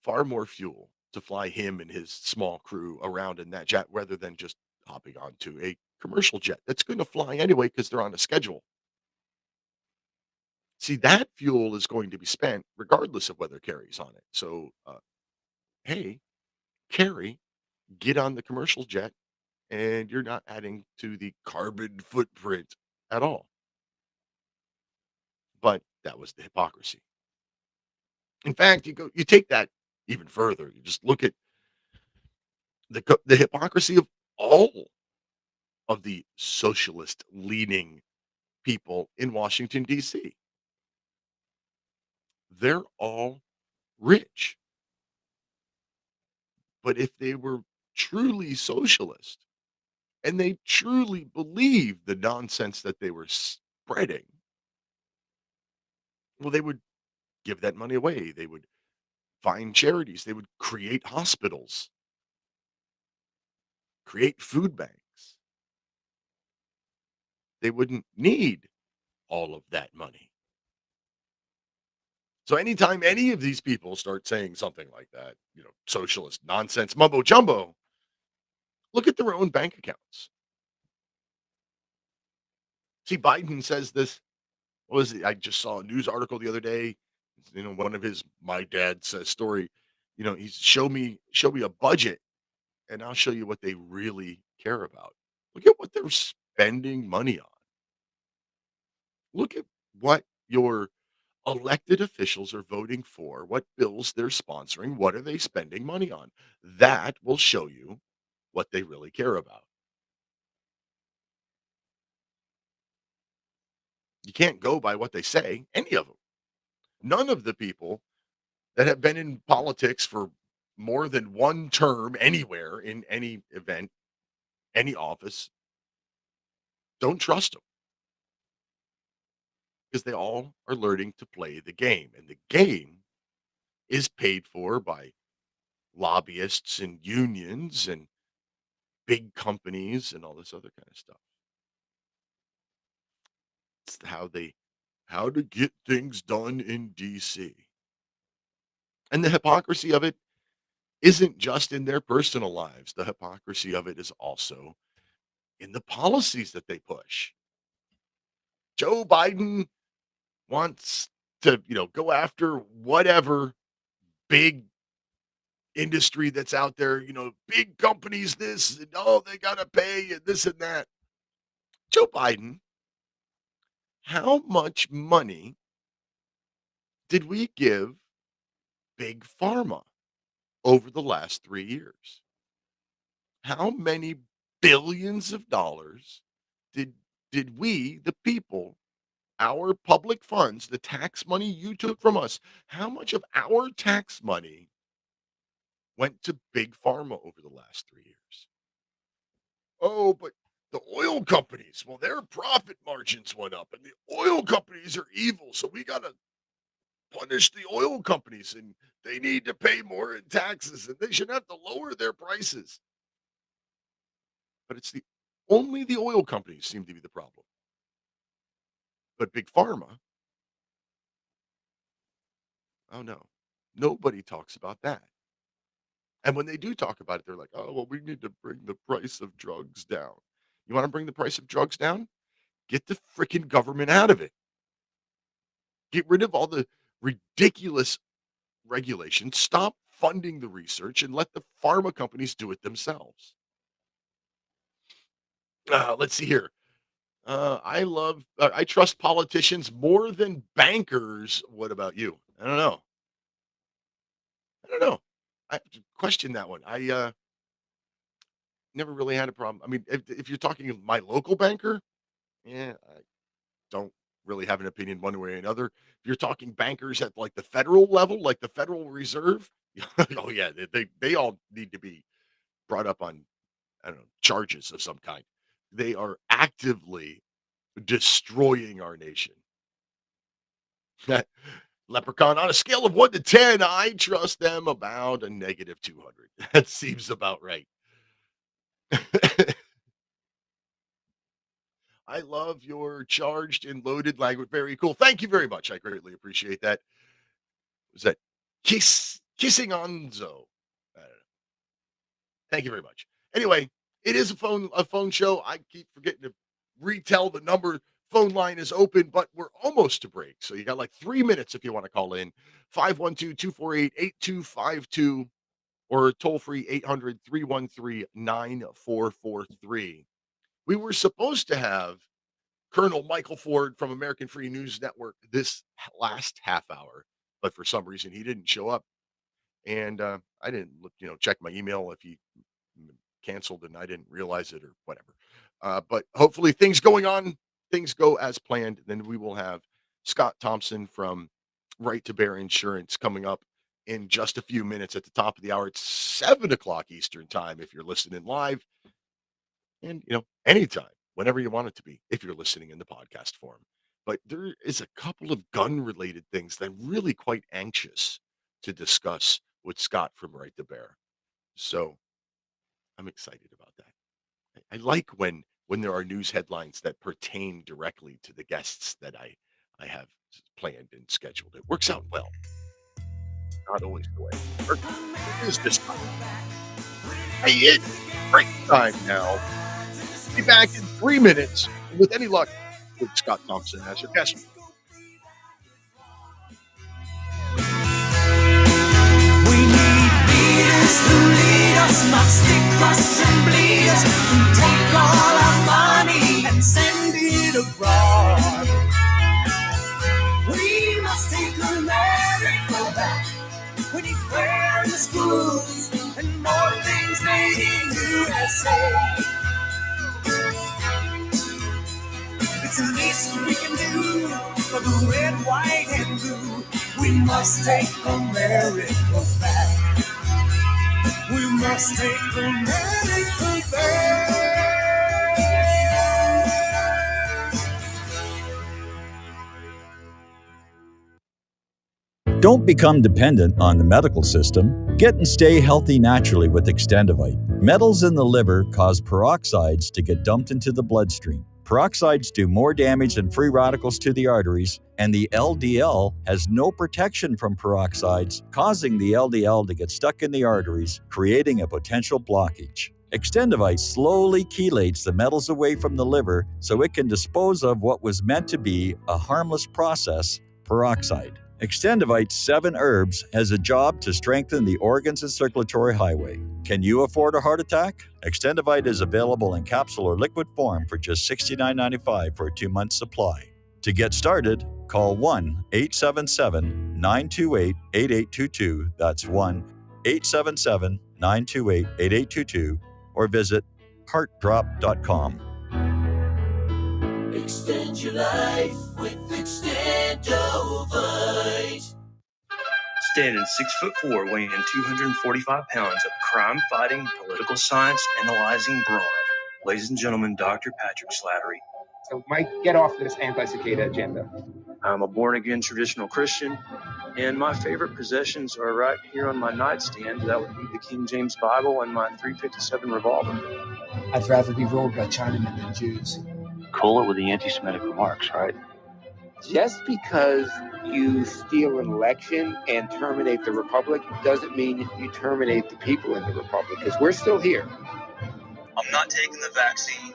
far more fuel to fly him and his small crew around in that jet rather than just hopping onto a commercial jet that's going to fly anyway because they're on a schedule. See, that fuel is going to be spent regardless of whether Carrie's on it. So, hey, Carrie, get on the commercial jet and you're not adding to the carbon footprint at all. But that was the hypocrisy. In fact, you take that even further. You just look at the hypocrisy of all of the socialist leaning people in Washington D.C. They're all rich. But if they were truly socialist and they truly believed the nonsense that they were spreading, well, they would give that money away. They would find charities. They would create hospitals, create food banks. They wouldn't need all of that money. So anytime any of these people start saying something like that, socialist nonsense, mumbo jumbo, look at their own bank accounts. See, Biden says this. What was it? I just saw a news article the other day. One of his my dad says story. He's show me a budget, and I'll show you what they really care about. Look at what they're spending money on. Look at what your elected officials are voting for, what bills they're sponsoring, what are they spending money on? That will show you what they really care about. You can't go by what they say, any of them. None of the people that have been in politics for more than one term anywhere in any event, any office, don't trust them because they all are learning to play the game. And the game is paid for by lobbyists and unions and big companies and all this other kind of stuff. It's how to get things done in DC. And the hypocrisy of it isn't just in their personal lives. The hypocrisy of it is also in the policies that they push. Joe Biden wants to, go after whatever big industry that's out there, big companies, this, and they got to pay and this and that. Joe Biden, how much money did we give big pharma over the last 3 years? How many billions of dollars did we, the people, our public funds, the tax money you took from us, how much of our tax money went to big pharma over the last 3 years? Oh, but the oil companies, well, their profit margins went up, and the oil companies are evil, so we got to punish the oil companies, and they need to pay more in taxes, and they should have to lower their prices. But only the oil companies seem to be the problem. But big pharma, oh no, nobody talks about that. And when they do talk about it, they're like, oh, well, we need to bring the price of drugs down. You want to bring the price of drugs down? Get the freaking government out of it. Get rid of all the ridiculous regulations. Stop funding the research and let the pharma companies do it themselves. Let's see here. I trust politicians more than bankers. What about you? I don't know. I question that one. I never really had a problem. I mean, if you're talking my local banker, yeah, I don't really have an opinion one way or another. If you're talking bankers at like the federal level, like the Federal Reserve, oh yeah, they all need to be brought up on, I don't know, charges of some kind. They are actively destroying our nation. That Leprechaun, on a scale of 1 to 10, I trust them about a negative 200. That seems about right. I love your charged and loaded language. Very cool. Thank you very much. I greatly appreciate that. Was that kissing Onzo? I don't know. Thank you very much. Anyway, it is a phone show. I keep forgetting to retell the number. Phone line is open, but we're almost to break. So you got like 3 minutes if you want to call in. 512-248-8252. or toll-free 800-313-9443. We were supposed to have Colonel Michael Ford from American Free News Network this last half hour, but for some reason he didn't show up. And I didn't look, check my email if he canceled and I didn't realize it or whatever. But hopefully things go as planned. Then we will have Scott Thompson from Right to Bear Insurance coming up in just a few minutes at the top of the hour. It's 7:00 Eastern time if you're listening live, and anytime, whenever you want it to be, if you're listening in the podcast form. But there is a couple of gun-related things that I'm really quite anxious to discuss with Scott from Right to Bear. So I'm excited about that. I like when there are news headlines that pertain directly to the guests that I have planned and scheduled. It works out well. Not always the way it works. It is this time. Hey, it's break time now. Be back in 3 minutes, with any luck, with Scott Thompson as your guest. We need leaders who lead us, not stick us and bleed us, who take all our money and send it abroad. We must take America back. We need fairness, schools, and more things made in USA. It's the least we can do for the red, white, and blue. We must take America back. We must take America back. Don't become dependent on the medical system. Get and stay healthy naturally with Extendivite. Metals in the liver cause peroxides to get dumped into the bloodstream. Peroxides do more damage than free radicals to the arteries, and the LDL has no protection from peroxides, causing the LDL to get stuck in the arteries, creating a potential blockage. Extendivite slowly chelates the metals away from the liver so it can dispose of what was meant to be a harmless process, peroxide. Extendivite's 7 herbs has a job to strengthen the organs and circulatory highway. Can you afford a heart attack? Extendivite is available in capsule or liquid form for just $69.95 for a 2-month supply. To get started, call 1-877-928-8822. That's 1-877-928-8822 or visit heartdrop.com. Extend your life with Extendovite. Standing 6'4", weighing 245 pounds of crime-fighting, political science analyzing brawn. Ladies and gentlemen, Dr. Patrick Slattery. So, Mike, get off this anti-cicada agenda. I'm a born-again traditional Christian, and my favorite possessions are right here on my nightstand. That would be the King James Bible and my .357 revolver. I'd rather be ruled by Chinamen than Jews. Cool it with the anti-Semitic remarks, right? Just because you steal an election and terminate the republic doesn't mean you terminate the people in the republic, because we're still here. I'm not taking the vaccine.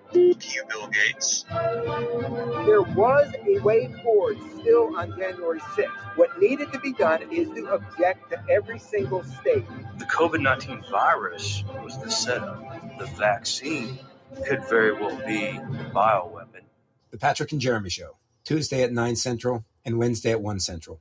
Fuck you, Bill Gates. There was a way forward still on January 6th. What needed to be done is to object to every single state. The COVID-19 virus was the setup. The vaccine could very well be a bioweapon. The Patrick and Jeremy Show, Tuesday at 9 Central and Wednesday at 1 Central.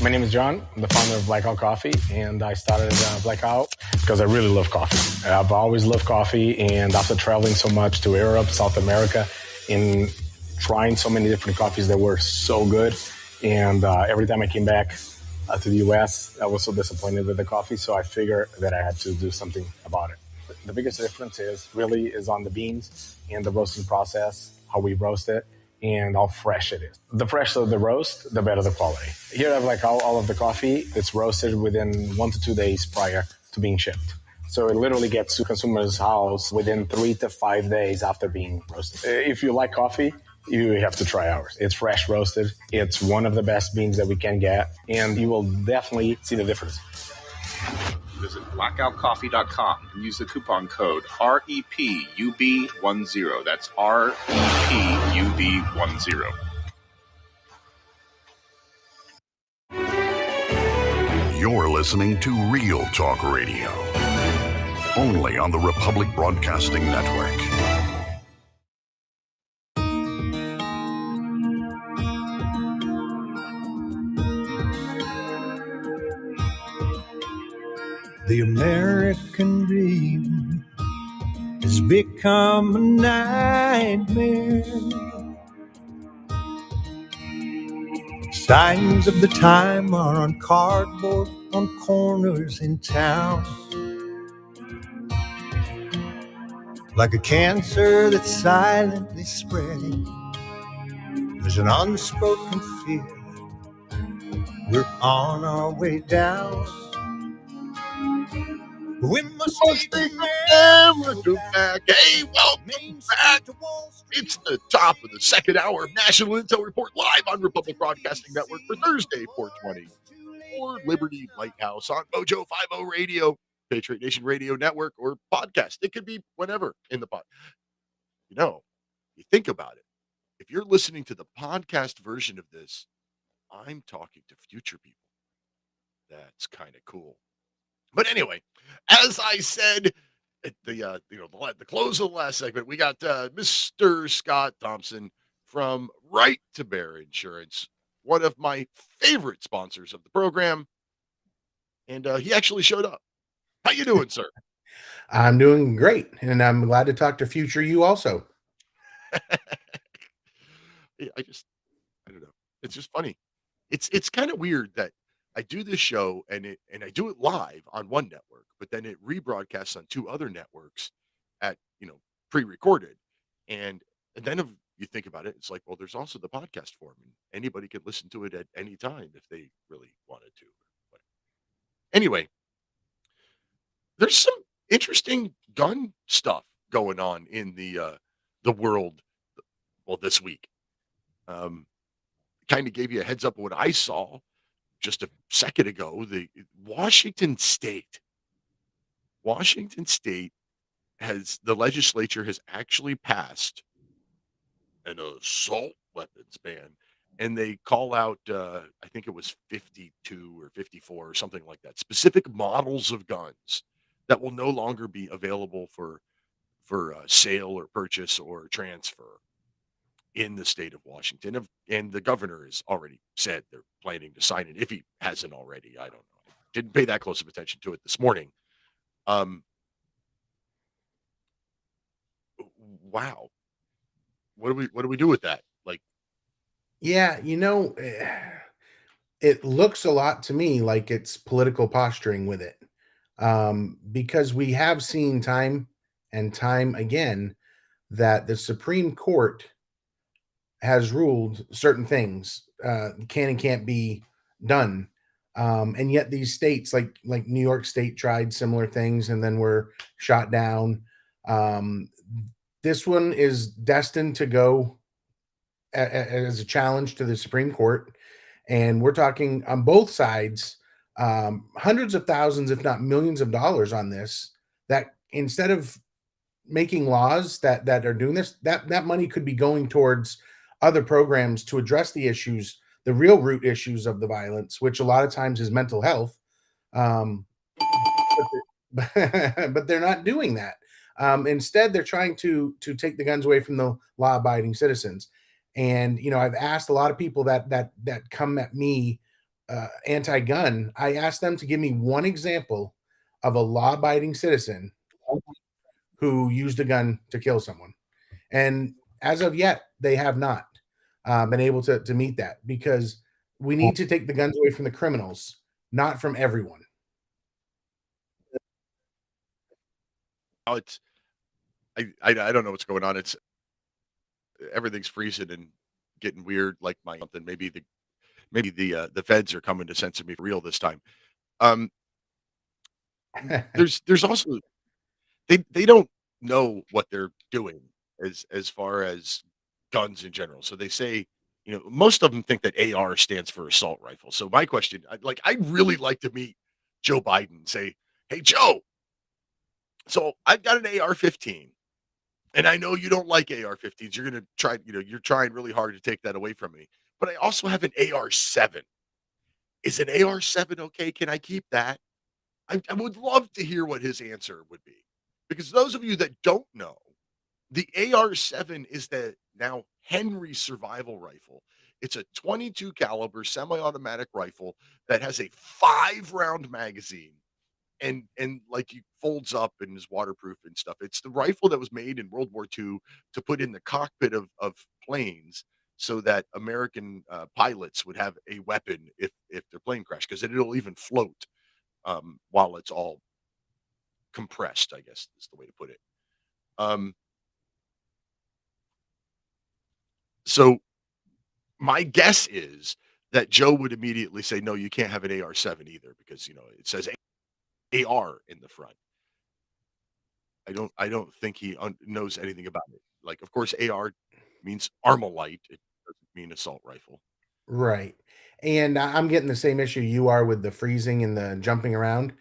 My name is John. I'm the founder of Blackout Coffee, and I started Blackout because I really love coffee. I've always loved coffee, and after traveling so much to Europe, South America, and trying so many different coffees that were so good, and every time I came back to the U.S., I was so disappointed with the coffee, so I figured that I had to do something about it. The biggest difference is on the beans and the roasting process, how we roast it, and how fresh it is. The fresher the roast, the better the quality. Here I have all of the coffee. It's roasted within 1 to 2 days prior to being shipped. So it literally gets to consumer's house within 3 to 5 days after being roasted. If you like coffee, you have to try ours. It's fresh roasted. It's one of the best beans that we can get, and you will definitely see the difference. Visit blackoutcoffee.com and use the coupon code REPUB10. That's REPUB10. You're listening to Real Talk Radio, only on the Republic Broadcasting Network. The American dream has become a nightmare. Signs of the time are on cardboard on corners in town. Like a cancer that's silently spreading, there's an unspoken fear. We're on our way down. We must take America back. Hey, welcome back. It's the top of the second hour of National Intel Report live on Republic Broadcasting Network for Thursday, 4/20. Or Liberty Lighthouse on Mojo 50 Radio, Patriot Nation Radio Network, or podcast. It could be whenever in the pod. You know, you think about it. If you're listening to the podcast version of this, I'm talking to future people. That's kind of cool. But anyway, as I said at the close of the last segment, we got Mr. Scott Thompson from Right to Bear Insurance, one of my favorite sponsors of the program, and he actually showed up. How you doing, sir? I'm doing great, and I'm glad to talk to future you also. Yeah, I don't know. It's just funny. It's kind of weird that I do this show and I do it live on one network, but then it rebroadcasts on two other networks at, pre-recorded. And then if you think about it, it's like, well, there's also the podcast form, and anybody could listen to it at any time if they really wanted to. But anyway, there's some interesting gun stuff going on in the world, well, this week. Kind of gave you a heads up of what I saw just a second ago. The Washington State the legislature has actually passed an assault weapons ban, and they call out I think it was 52 or 54 or something like that, specific models of guns that will no longer be available for sale or purchase or transfer in the state of Washington. And the governor has already said they're planning to sign it. If he hasn't already, I don't know. Didn't pay that close of attention to it this morning. Wow. What do we do with that? Like, Yeah, it looks a lot to me like it's political posturing with it, because we have seen time and time again that the Supreme Court has ruled certain things can and can't be done, and yet these states, like New York State, tried similar things and then were shot down. This one is destined to go as a challenge to the Supreme Court, and we're talking on both sides hundreds of thousands, if not millions of dollars on this, that instead of making laws that are doing this, that money could be going towards other programs to address the issues, the real root issues of the violence, which a lot of times is mental health. But they're not doing that. Instead, they're trying to take the guns away from the law-abiding citizens. And I've asked a lot of people that come at me anti-gun. I asked them to give me one example of a law-abiding citizen who used a gun to kill someone, and as of yet, they have not been able to meet that, because we need to take the guns away from the criminals, not from everyone. oh, it's I don't know what's going on. It's everything's freezing and getting weird. Like something. Maybe the feds are coming to censor me for real this time. There's also they don't know what they're doing as far as guns in general. So they say, most of them think that AR stands for assault rifle. So my question, I'd really like to meet Joe Biden and say, hey, Joe, so I've got an AR-15, and I know you don't like AR-15s. You're going to try, you're trying really hard to take that away from me. But I also have an AR-7. Is an AR-7 okay? Can I keep that? I would love to hear what his answer would be, because those of you that don't know, the AR-7 is the now Henry survival rifle. It's a 22 caliber semi-automatic rifle that has a 5-round magazine and like it folds up and is waterproof and stuff. It's the rifle that was made in World War II to put in the cockpit of planes so that American pilots would have a weapon if their plane crashed, because it'll even float while it's all compressed, I guess is the way to put it. Um, so my guess is that Joe would immediately say, no, you can't have an AR-7 either, because it says AR in the front. I don't think he knows anything about it. Like, of course, AR means Armalite. It doesn't mean assault rifle. Right. And I'm getting the same issue you are with the freezing and the jumping around.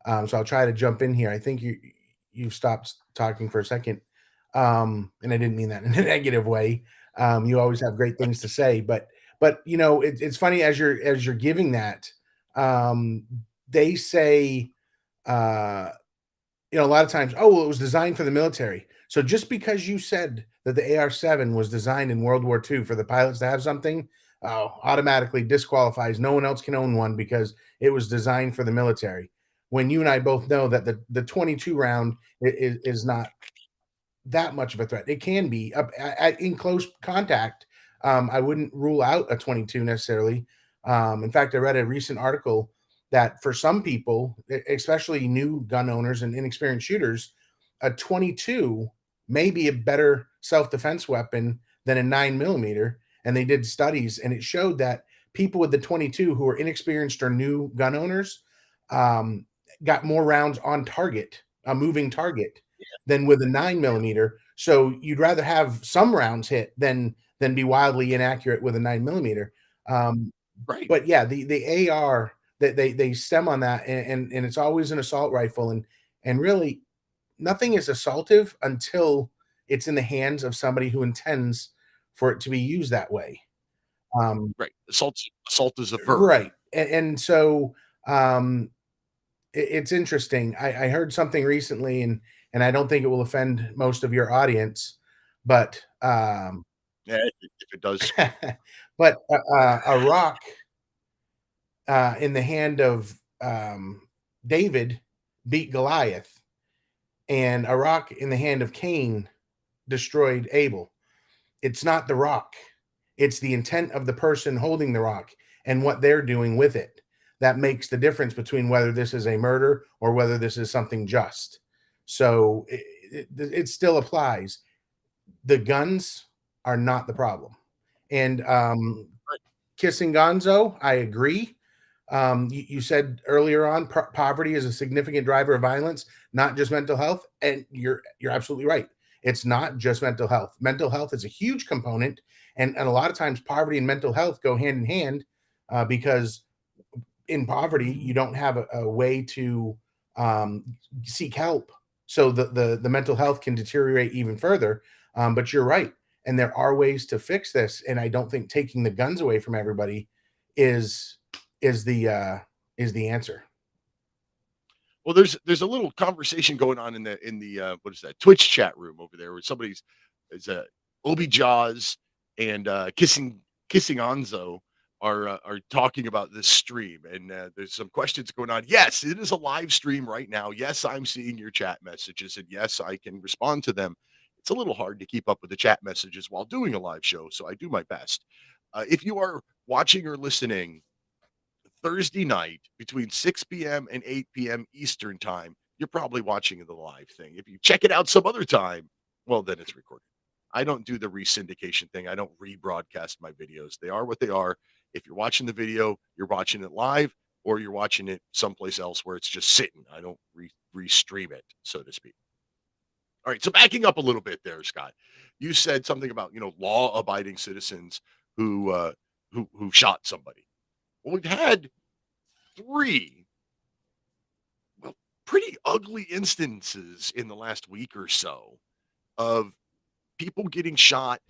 So I'll try to jump in here. I think you've stopped talking for a second. And I didn't mean that in a negative way. You always have great things to say, but it's funny as you're giving that, they say uh a lot of times, oh, well, it was designed for the military. So just because you said that the AR-7 was designed in World War II for the pilots to have something, automatically disqualifies. No one else can own one because it was designed for the military. When you and I both know that the 22 round is not that much of a threat. It can be in close contact. I wouldn't rule out a 22 necessarily. In fact, I read a recent article that for some people, especially new gun owners and inexperienced shooters, a 22 may be a better self-defense weapon than a 9 millimeter. And they did studies, and it showed that people with the 22 who are inexperienced or new gun owners um, got more rounds on target, a moving target, than with a 9 millimeter. So you'd rather have some rounds hit than be wildly inaccurate with a 9 millimeter. Right. But yeah, the AR that they stem on that, and it's always an assault rifle, and really nothing is assaultive until it's in the hands of somebody who intends for it to be used that way. Right. Assault is a verb. Right. And so it's interesting. I heard something recently, and I don't think it will offend most of your audience, but Yeah, if it does. but a rock in the hand of David beat Goliath, and a rock in the hand of Cain destroyed Abel. It's not the rock, it's the intent of the person holding the rock and what they're doing with it that makes the difference between whether this is a murder or whether this is something just. So it still applies. The guns are not the problem. And Kissing Gonzo, I agree. You said earlier on, poverty is a significant driver of violence, not just mental health, and you're absolutely right. It's not just mental health. Mental health is a huge component, and a lot of times poverty and mental health go hand in hand, because in poverty you don't have a way to seek help, so the mental health can deteriorate even further. But you're right, and there are ways to fix this, and I don't think taking the guns away from everybody is the answer. Well, there's a little conversation going on in the what is that, Twitch chat room over there, where somebody's is Obi Jaws and kissing Anzo are talking about this stream, and there's some questions going on. Yes, it is a live stream right now. Yes, I'm seeing your chat messages, and yes, I can respond to them. It's a little hard to keep up with the chat messages while doing a live show, so I do my best. If you are watching or listening Thursday night between 6 p.m. and 8 p.m. Eastern time, you're probably watching the live thing. If you check it out some other time, well, then it's recorded. I don't do the resyndication thing. I don't rebroadcast my videos. They are what they are. If you're watching the video, you're watching it live, or you're watching it someplace else where it's just sitting. I don't restream it, so to speak. All right. So backing up a little bit there, Scott, you said something about law-abiding citizens who shot somebody. Well, we've had 3, well, pretty ugly instances in the last week or so of people getting shot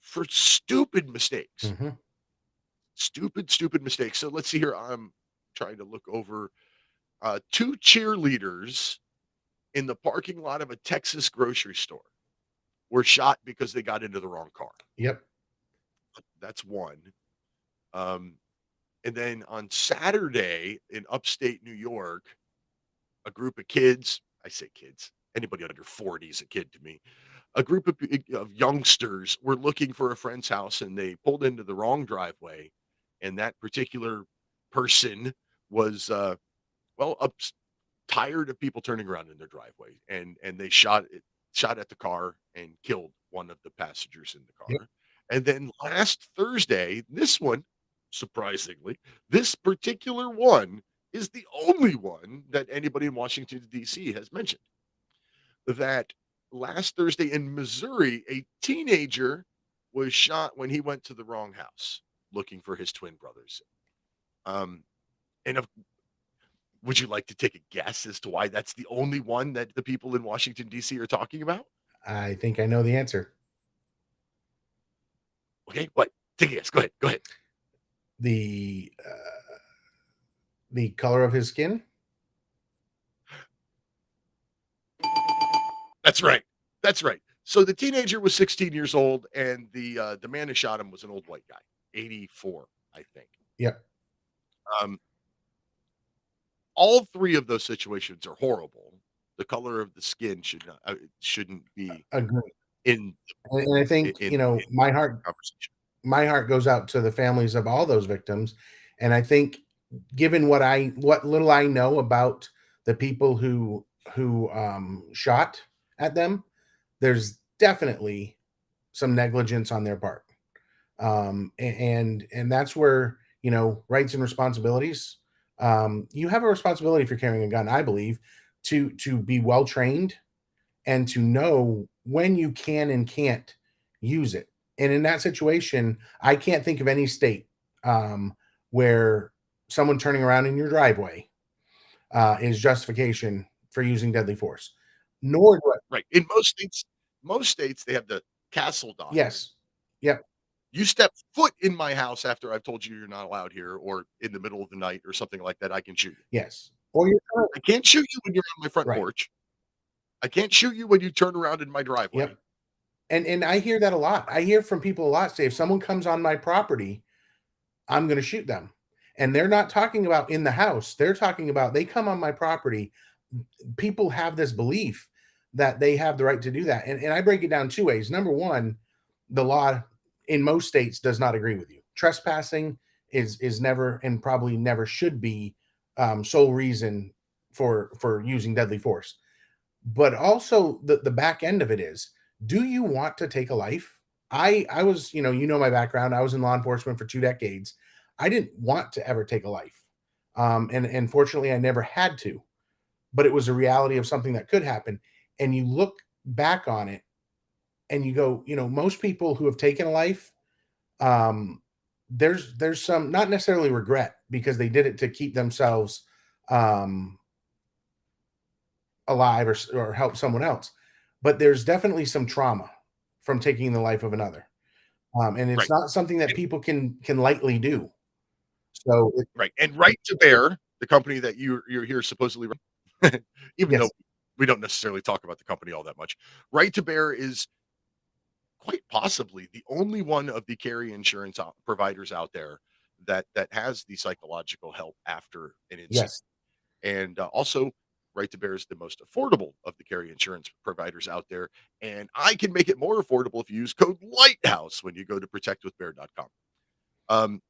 for stupid mistakes. Stupid mistake. So let's see here. I'm trying to look over two cheerleaders in the parking lot of a Texas grocery store were shot because they got into the wrong car. Yep. That's one. Um, and then on Saturday in upstate New York, a group of kids, I say kids, anybody under 40 is a kid to me. A group of youngsters were looking for a friend's house and they pulled into the wrong driveway. And that particular person was, tired of people turning around in their driveway. And they shot at the car and killed one of the passengers in the Yep. car. And then last Thursday, this one, surprisingly, this particular one is the only one that anybody in Washington, D.C. has mentioned. That last Thursday in Missouri, a teenager was shot when he went to the wrong house looking for his twin brothers. And would you like to take a guess as to why that's the only one that the people in Washington, D.C. are talking about? I think I know the answer. Okay, what? Take a guess. Go ahead. The color of his skin. That's right. So the teenager was 16 years old, and the man who shot him was an old white guy, 84, I think. Yep. All three of those situations are horrible. The color of the skin shouldn't be Agree. in. And I think my heart goes out to the families of all those victims, and I think, given what little I know about the people who shot at them, there's definitely some negligence on their part, and that's where rights and responsibilities. You have a responsibility if you're carrying a gun, I believe, to be well trained and to know when you can and can't use it. And in that situation, I can't think of any state where someone turning around in your driveway is justification for using deadly force. Nor do I. Right. In most states they have the castle doctrine. Yes. Yep. You step foot in my house after I've told you you're not allowed here, or in the middle of the night or something like that, I can shoot you. Yes. Or I can't shoot you when you're on my front porch. I can't shoot you when you turn around in my driveway. Yep. And I hear that a lot. I hear from people a lot say, if someone comes on my property, I'm going to shoot them. And they're not talking about in the house. They're talking about they come on my property. People have this belief that they have the right to do that. And I break it down two ways. Number one, the law in most states does not agree with you. Trespassing is never, and probably never should be, sole reason for using deadly force. But also the back end of it is, do you want to take a life? I was, my background. I was in law enforcement for 2 decades. I didn't want to ever take a life. And fortunately I never had to, but it was a reality of something that could happen. And you look back on it and you go, most people who have taken a life, there's some, not necessarily regret, because they did it to keep themselves alive or help someone else, but there's definitely some trauma from taking the life of another, and it's not something that people can lightly do. So And Right to Bear, the company that you're here supposedly, even though we don't necessarily talk about the company all that much, Right to Bear is quite possibly the only one of the carry insurance providers out there that has the psychological help after an incident. Yes. And also, Right to Bear is the most affordable of the carry insurance providers out there. And I can make it more affordable if you use code Lighthouse when you go to protectwithbear.com.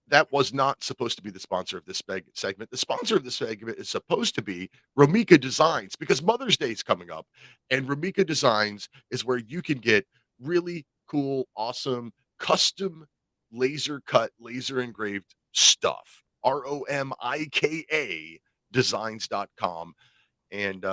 That was not supposed to be the sponsor of this segment. The sponsor of this segment is supposed to be Romika Designs, because Mother's Day is coming up. And Romika Designs is where you can get really cool, awesome, custom laser cut, laser engraved stuff. ROMIKA designs.com. And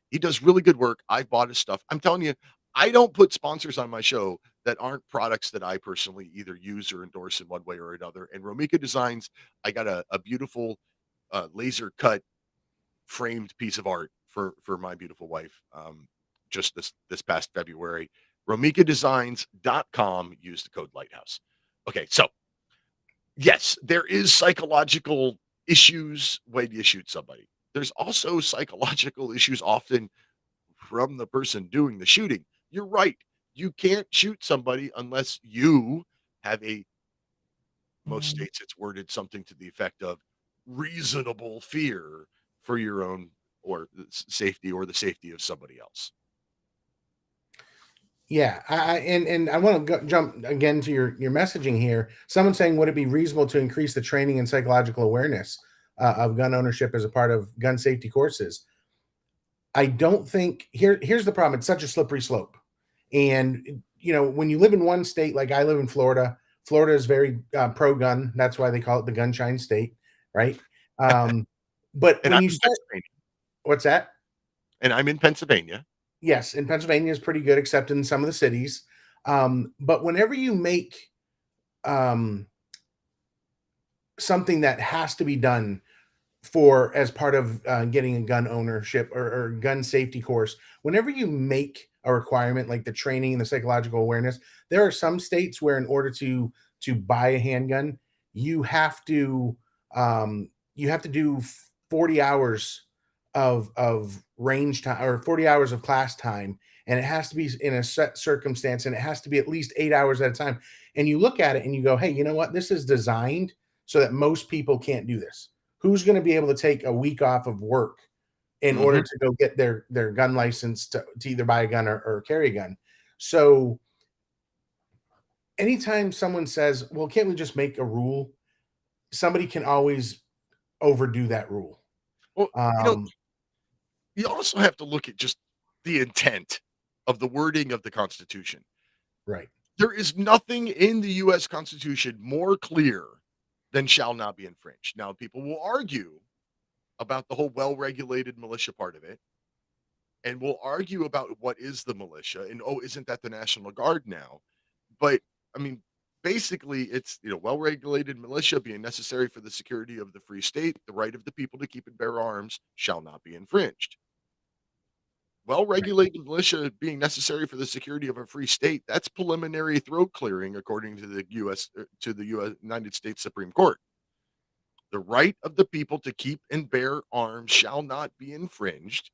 he does really good work. I've bought his stuff. I'm telling you, I don't put sponsors on my show that aren't products that I personally either use or endorse in one way or another. And Romika Designs, I got a beautiful laser cut framed piece of art for my beautiful wife just this past February. RomikaDesigns.com. Use the code Lighthouse. Okay, so Yes, there is psychological issues when you shoot somebody. There's also psychological issues often from the person doing the shooting. You're right. You can't shoot somebody unless you have most states it's worded something to the effect of reasonable fear for your own or safety or the safety of somebody else. Yeah, and I want to jump again to your messaging here. Someone saying, would it be reasonable to increase the training and psychological awareness of gun ownership as a part of gun safety courses? I don't think here's the problem. It's such a slippery slope, and when you live in one state, like I live in Florida. Florida is very pro-gun. That's why they call it the gunshine state, right? But And when I'm you in start, Pennsylvania. what's that? And I'm in Pennsylvania. Yes, and Pennsylvania is pretty good, except in some of the cities. But whenever you make something that has to be done for as part of getting a gun ownership or gun safety course, whenever you make a requirement like the training and the psychological awareness, there are some states where in order to buy a handgun, you have to do 40 hours of range time or 40 hours of class time, and it has to be in a set circumstance, and it has to be at least 8 hours at a time. And you look at it and you go, hey, you know what, this is designed so that most people can't do this. Who's going to be able to take a week off of work in order to go get their gun license to either buy a gun or carry a gun? So anytime someone says, well, can't we just make a rule? Somebody can always overdo that rule. Well, you also have to look at just the intent of the wording of the Constitution. Right. There is nothing in the U.S. Constitution more clear than shall not be infringed. Now, people will argue about the whole well-regulated militia part of it, and will argue about what is the militia, and, oh, isn't that the National Guard now? But, I mean, basically, it's, well-regulated militia being necessary for the security of the free state, the right of the people to keep and bear arms shall not be infringed. Well-regulated militia being necessary for the security of a free state, that's preliminary throat clearing according to the United States Supreme Court. The right of the people to keep and bear arms shall not be infringed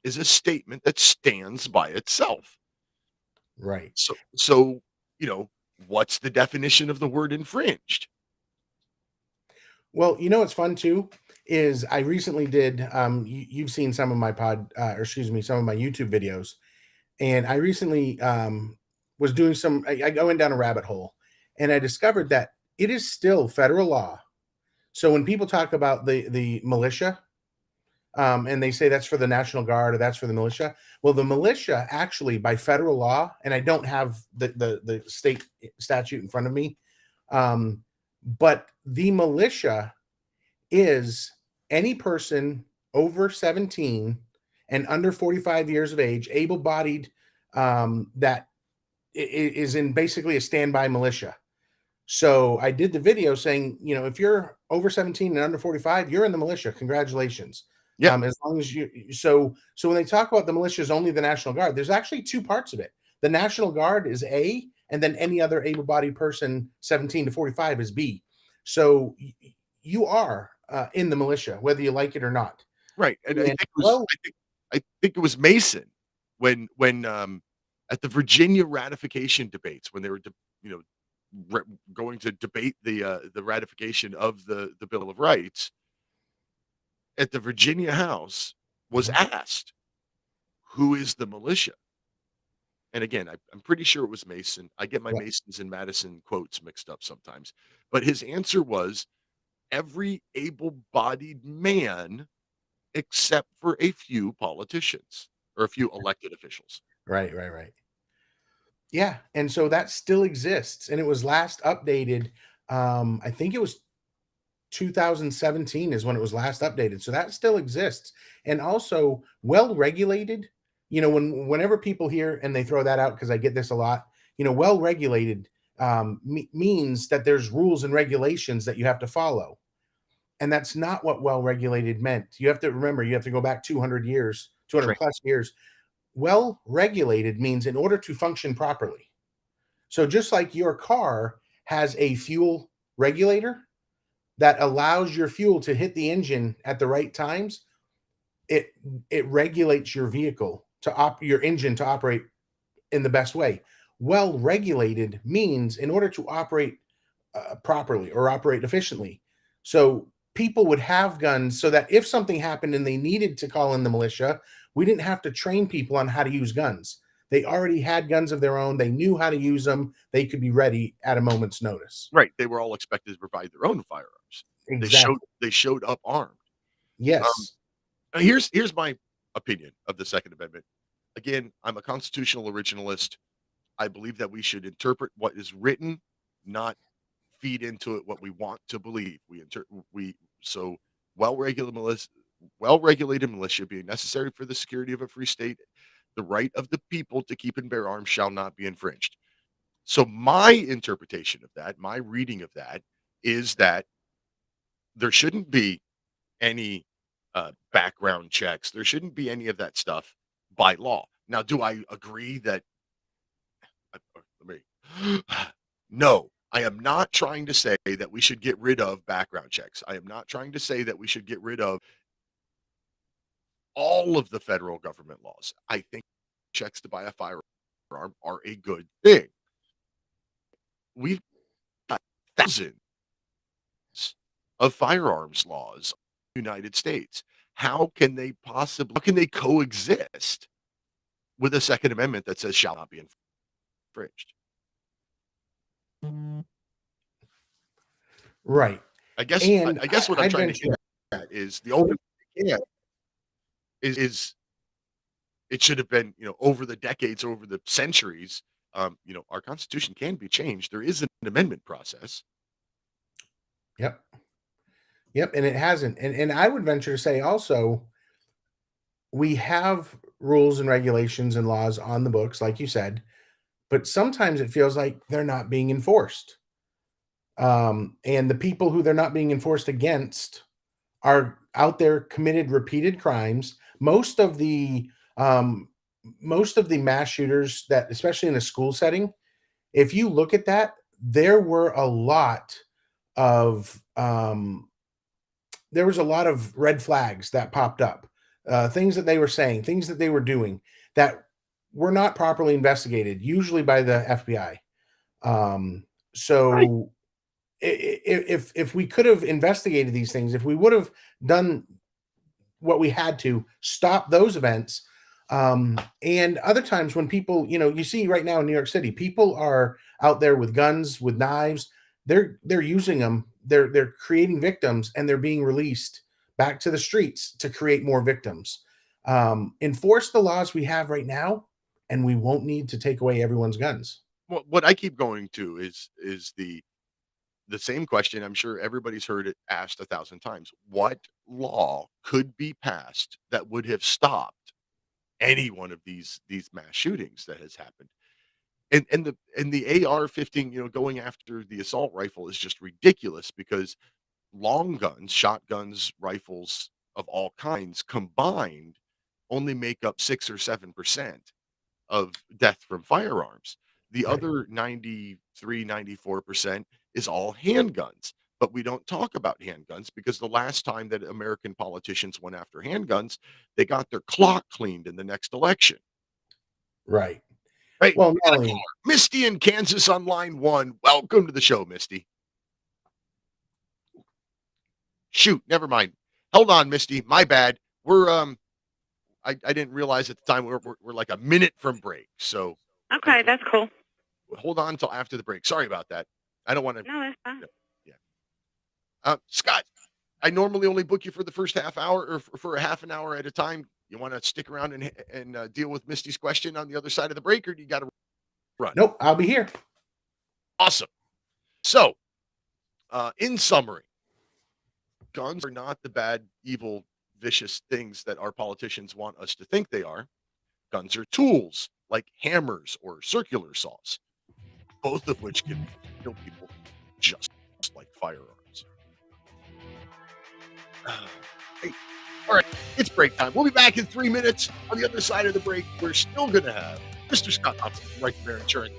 is a statement that stands by itself. Right. So, what's the definition of the word infringed? Well, what's fun too is I recently did. You've seen some of my some of my YouTube videos, and I recently was doing I went down a rabbit hole, and I discovered that it is still federal law. So when people talk about the militia, and they say that's for the National Guard or that's for the militia, well, the militia actually by federal law, and I don't have the state statute in front of me, but the militia is any person over 17 and under 45 years of age, able-bodied, that is in basically a standby militia. So I did the video saying, if you're over 17 and under 45, you're in the militia. Congratulations. Yeah. As long as so when they talk about the militia is only the National Guard, there's actually two parts of it. The National Guard is A, and then any other able-bodied person 17 to 45 is B. So you are in the militia, whether you like it or not. Right. And I think it was Mason when at the Virginia ratification debates, when they were going to debate the ratification of the Bill of Rights, at the Virginia House was asked, who is the militia? And again, I'm pretty sure it was Mason. I get my Masons and Madison quotes mixed up sometimes. But his answer was every able-bodied man except for a few politicians or a few elected officials. Right. Yeah, and so that still exists, and it was last updated. I think it was 2017 is when it was last updated. So that still exists, and also well regulated. Whenever people hear and they throw that out, because I get this a lot. Well regulated means that there's rules and regulations that you have to follow, and that's not what well regulated meant. You have to remember. You have to go back 200 years, 200 plus years. Well regulated means in order to function properly. So just like your car has a fuel regulator that allows your fuel to hit the engine at the right times, it regulates your vehicle your engine to operate in the best way. Well regulated means in order to operate properly or operate efficiently. So people would have guns so that if something happened and they needed to call in the militia, we didn't have to train people on how to use guns. They already had guns of their own. They knew how to use them. They could be ready at a moment's notice. Right. They were all expected to provide their own firearms. Exactly. They showed up armed. Yes. Here's my opinion of the Second Amendment. Again, I'm a constitutional originalist. I believe that we should interpret what is written, not feed into it what we want to believe. So well-regulated militia being necessary for the security of a free state, the right of the people to keep and bear arms shall not be infringed. So my interpretation of that, my reading of that, is that there shouldn't be any background checks. There shouldn't be any of that stuff by law. Now, do I agree that? No, I am not trying to say that we should get rid of background checks. I am not trying to say that we should get rid of all of the federal government laws. I think checks to buy a firearm are a good thing. We've got thousands of firearms laws in the United States. How can they coexist with a Second Amendment that says shall not be infringed? Right. I guess what I'm trying to get at is the only thing is it should have been, over the decades, over the centuries, our Constitution can be changed. There is an amendment process. Yep. And it hasn't. And I would venture to say also, we have rules and regulations and laws on the books, like you said, but sometimes it feels like they're not being enforced. And the people who they're not being enforced against are out there committed repeated crimes. Most of the mass shooters that, especially in a school setting, if you look at that, there were a lot of red flags that popped up, things that they were saying, things that they were doing that were not properly investigated, usually by the FBI. Right. If we could have investigated these things, if we would have done what we had to stop those events, and other times when people, you see right now in New York City, people are out there with guns, with knives. They're using them. They're creating victims, and they're being released back to the streets to create more victims. Enforce the laws we have right now, and we won't need to take away everyone's guns. Well, what I keep going to is the same question. I'm sure everybody's heard it asked 1,000 times. What law could be passed that would have stopped any one of these mass shootings that has happened? And the AR-15, going after the assault rifle is just ridiculous, because long guns, shotguns, rifles of all kinds combined only make up 6 or 7% of death from firearms. The other 93, 94% is all handguns. But we don't talk about handguns because the last time that American politicians went after handguns, they got their clock cleaned in the next election. Right. Right. Well, Misty in Kansas on line 1. Welcome to the show, Misty. Shoot, never mind. Hold on, Misty. My bad. We're I didn't realize at the time we're like a minute from break. So okay, that's cool. Hold on until after the break. Sorry about that. I don't want to. No, that's fine. Yeah. Scott, I normally only book you for the first half hour or for a half an hour at a time. You want to stick around and deal with Misty's question on the other side of the break, or do you got to run? Nope, I'll be here. Awesome. So, in summary, guns are not the bad, evil, vicious things that our politicians want us to think they are. Guns are tools like hammers or circular saws, both of which can kill people just like firearms. Hey, all right, it's break time. We'll be back in 3 minutes. On the other side of the break, we're still going to have Mr. Scott Thompson from Right to Bear Insurance.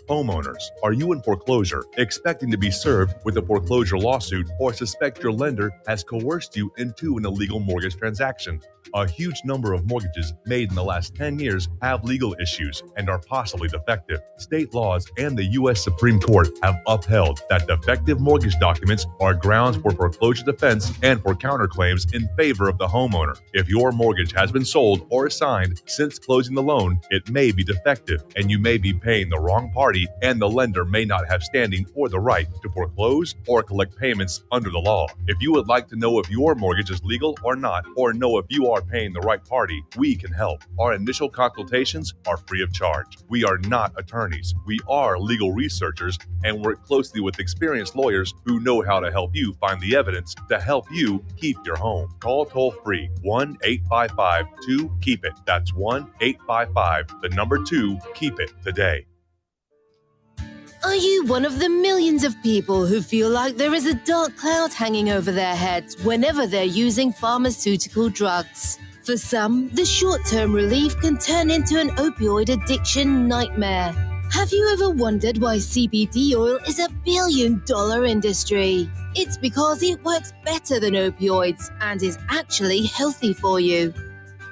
Homeowners, are you in foreclosure, expecting to be served with a foreclosure lawsuit, or suspect your lender has coerced you into an illegal mortgage transaction? A huge number of mortgages made in the last 10 years have legal issues and are possibly defective. State laws and the U.S. Supreme Court have upheld that defective mortgage documents are grounds for foreclosure defense and for counterclaims in favor of the homeowner. If your mortgage has been sold or assigned since closing the loan, it may be defective and you may be paying the wrong party, and the lender may not have standing or the right to foreclose or collect payments under the law. If you would like to know if your mortgage is legal or not, or know if you are paying the right party, we can help. Our initial consultations are free of charge. We are not attorneys. We are legal researchers and work closely with experienced lawyers who know how to help you find the evidence to help you keep your home. Call toll-free 1-855-2-KEEP-IT. That's 1-855-2-KEEP-IT today. Are you one of the millions of people who feel like there is a dark cloud hanging over their heads whenever they're using pharmaceutical drugs? For some, the short-term relief can turn into an opioid addiction nightmare. Have you ever wondered why CBD oil is a billion-dollar industry? It's because it works better than opioids and is actually healthy for you.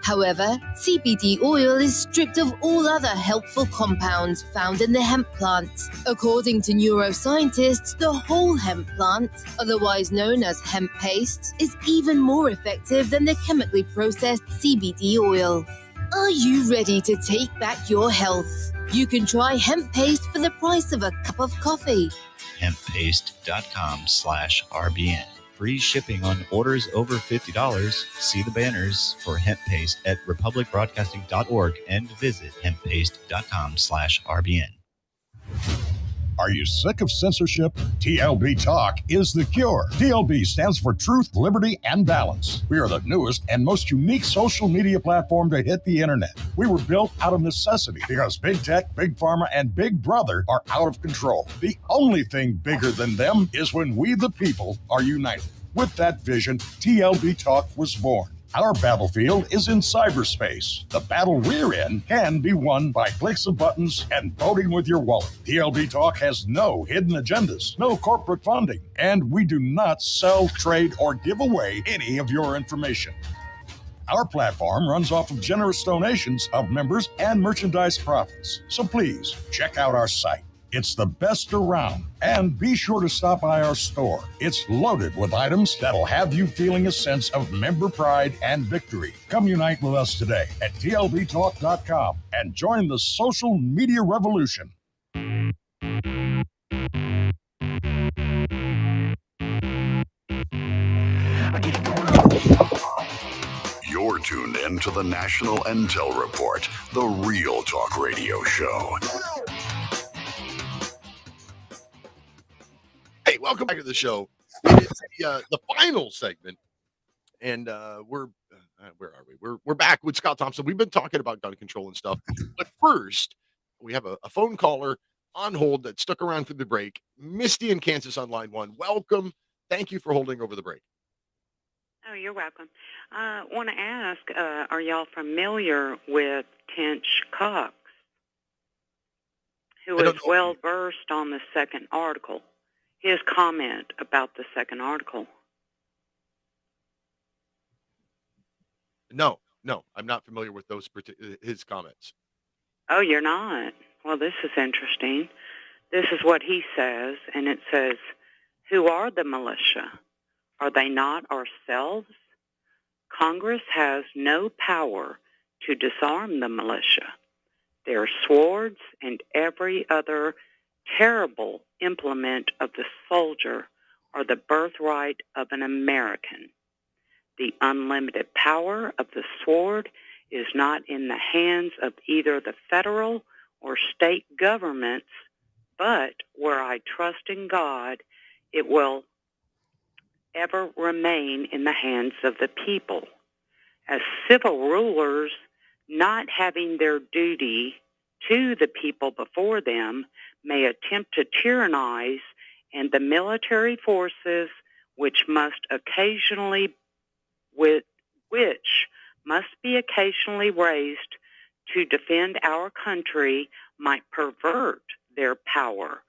However, CBD oil is stripped of all other helpful compounds found in the hemp plant. According to neuroscientists, the whole hemp plant, otherwise known as hemp paste, is even more effective than the chemically processed CBD oil. Are you ready to take back your health? You can try hemp paste for the price of a cup of coffee. Hemppaste.com/RBN. Free shipping on orders over $50. See the banners for hemp paste at republicbroadcasting.org and visit hemppaste.com/RBN. Are you sick of censorship? TLB Talk is the cure. TLB stands for Truth, Liberty, and Balance. We are the newest and most unique social media platform to hit the internet. We were built out of necessity because big tech, big pharma, and big brother are out of control. The only thing bigger than them is when we, the people, are united. With that vision, TLB Talk was born. Our battlefield is in cyberspace. The battle we're in can be won by clicks of buttons and voting with your wallet. TLB Talk has no hidden agendas, no corporate funding, and we do not sell, trade, or give away any of your information. Our platform runs off of generous donations of members and merchandise profits. So please check out our site. It's the best around. And be sure to stop by our store. It's loaded with items that'll have you feeling a sense of member pride and victory. Come unite with us today at tlbtalk.com and join the social media revolution. You're tuned in to the National Intel Report, the Real Talk Radio Show. Hey, welcome back to the show. It is the final segment, and where are we? We're back with Scott Thompson. We've been talking about gun control and stuff, but first we have a phone caller on hold that stuck around through the break. Misty in Kansas on line 1. Welcome. Thank you for holding over the break. Oh, you're welcome. I want to ask, are y'all familiar with Tench Cox, who is well versed on the second article? His comment about the second article. No, I'm not familiar with his comments. Oh, you're not? Well, this is interesting. This is what he says, and it says, "Who are the militia? Are they not ourselves? Congress has no power to disarm the militia. Their swords and every other terrible implement of the soldier are the birthright of an American. The unlimited power of the sword is not in the hands of either the federal or state governments, but where I trust in God, it will ever remain in the hands of the people. As civil rulers, not having their duty to the people before them, may attempt to tyrannize, and the military forces which must be occasionally raised to defend our country might pervert their power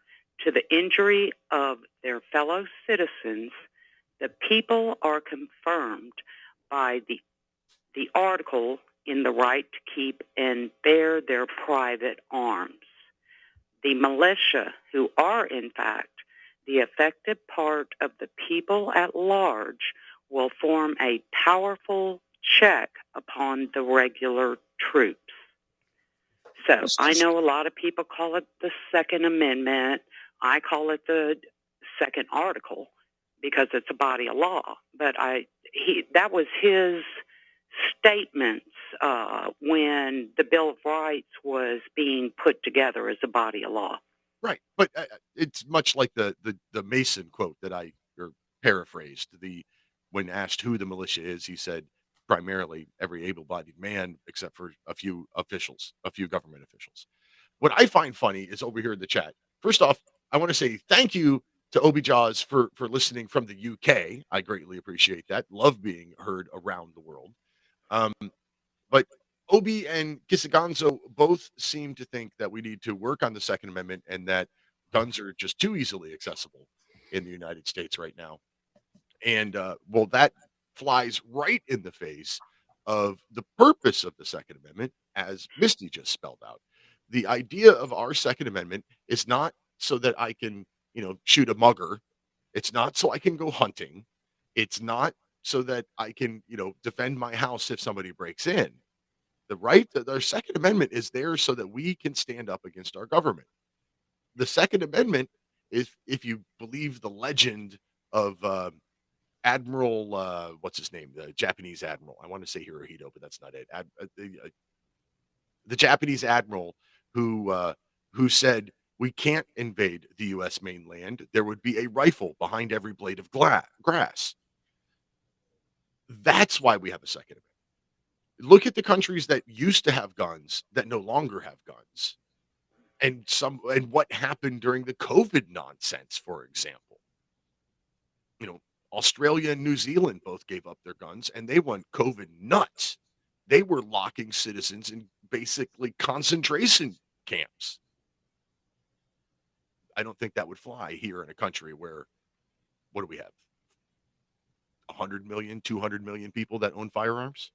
to the injury of their fellow citizens, the people are confirmed by the article in the right to keep and bear their private arms. The militia, who are in fact the affected part of the people at large, will form a powerful check upon the regular troops. So I know a lot of people call it the Second Amendment. I call it the Second Article because it's a body of law. But that was his statements when the Bill of Rights was being put together as a body of law. Right, but it's much like the Mason quote that I paraphrased. When asked who the militia is, he said primarily every able-bodied man, except for a few government officials. What I find funny is over here in the chat. First off, I want to say thank you to Obi Jaws for listening from the UK. I greatly appreciate that. Love being heard around the world. But Obi and Kisiganzo both seem to think that we need to work on the Second Amendment and that guns are just too easily accessible in the United States right now. And that flies right in the face of the purpose of the Second Amendment, as Misty just spelled out. The idea of our Second Amendment is not so that I can, shoot a mugger. It's not so I can go hunting. It's not so that I can, defend my house if somebody breaks in. Our Second Amendment is there so that we can stand up against our government. The Second Amendment is, if you believe the legend of Admiral, what's his name? The Japanese admiral. I want to say Hirohito, but that's not it. The Japanese admiral who said we can't invade the U.S. mainland. There would be a rifle behind every blade of grass. That's why we have a Second Amendment. Look at the countries that used to have guns that no longer have guns, and what happened during the COVID nonsense, for example. Australia and New Zealand both gave up their guns, and they went COVID nuts. They were locking citizens in basically concentration camps. I don't think that would fly here in a country where, what do we have? 100 million, 200 million people that own firearms?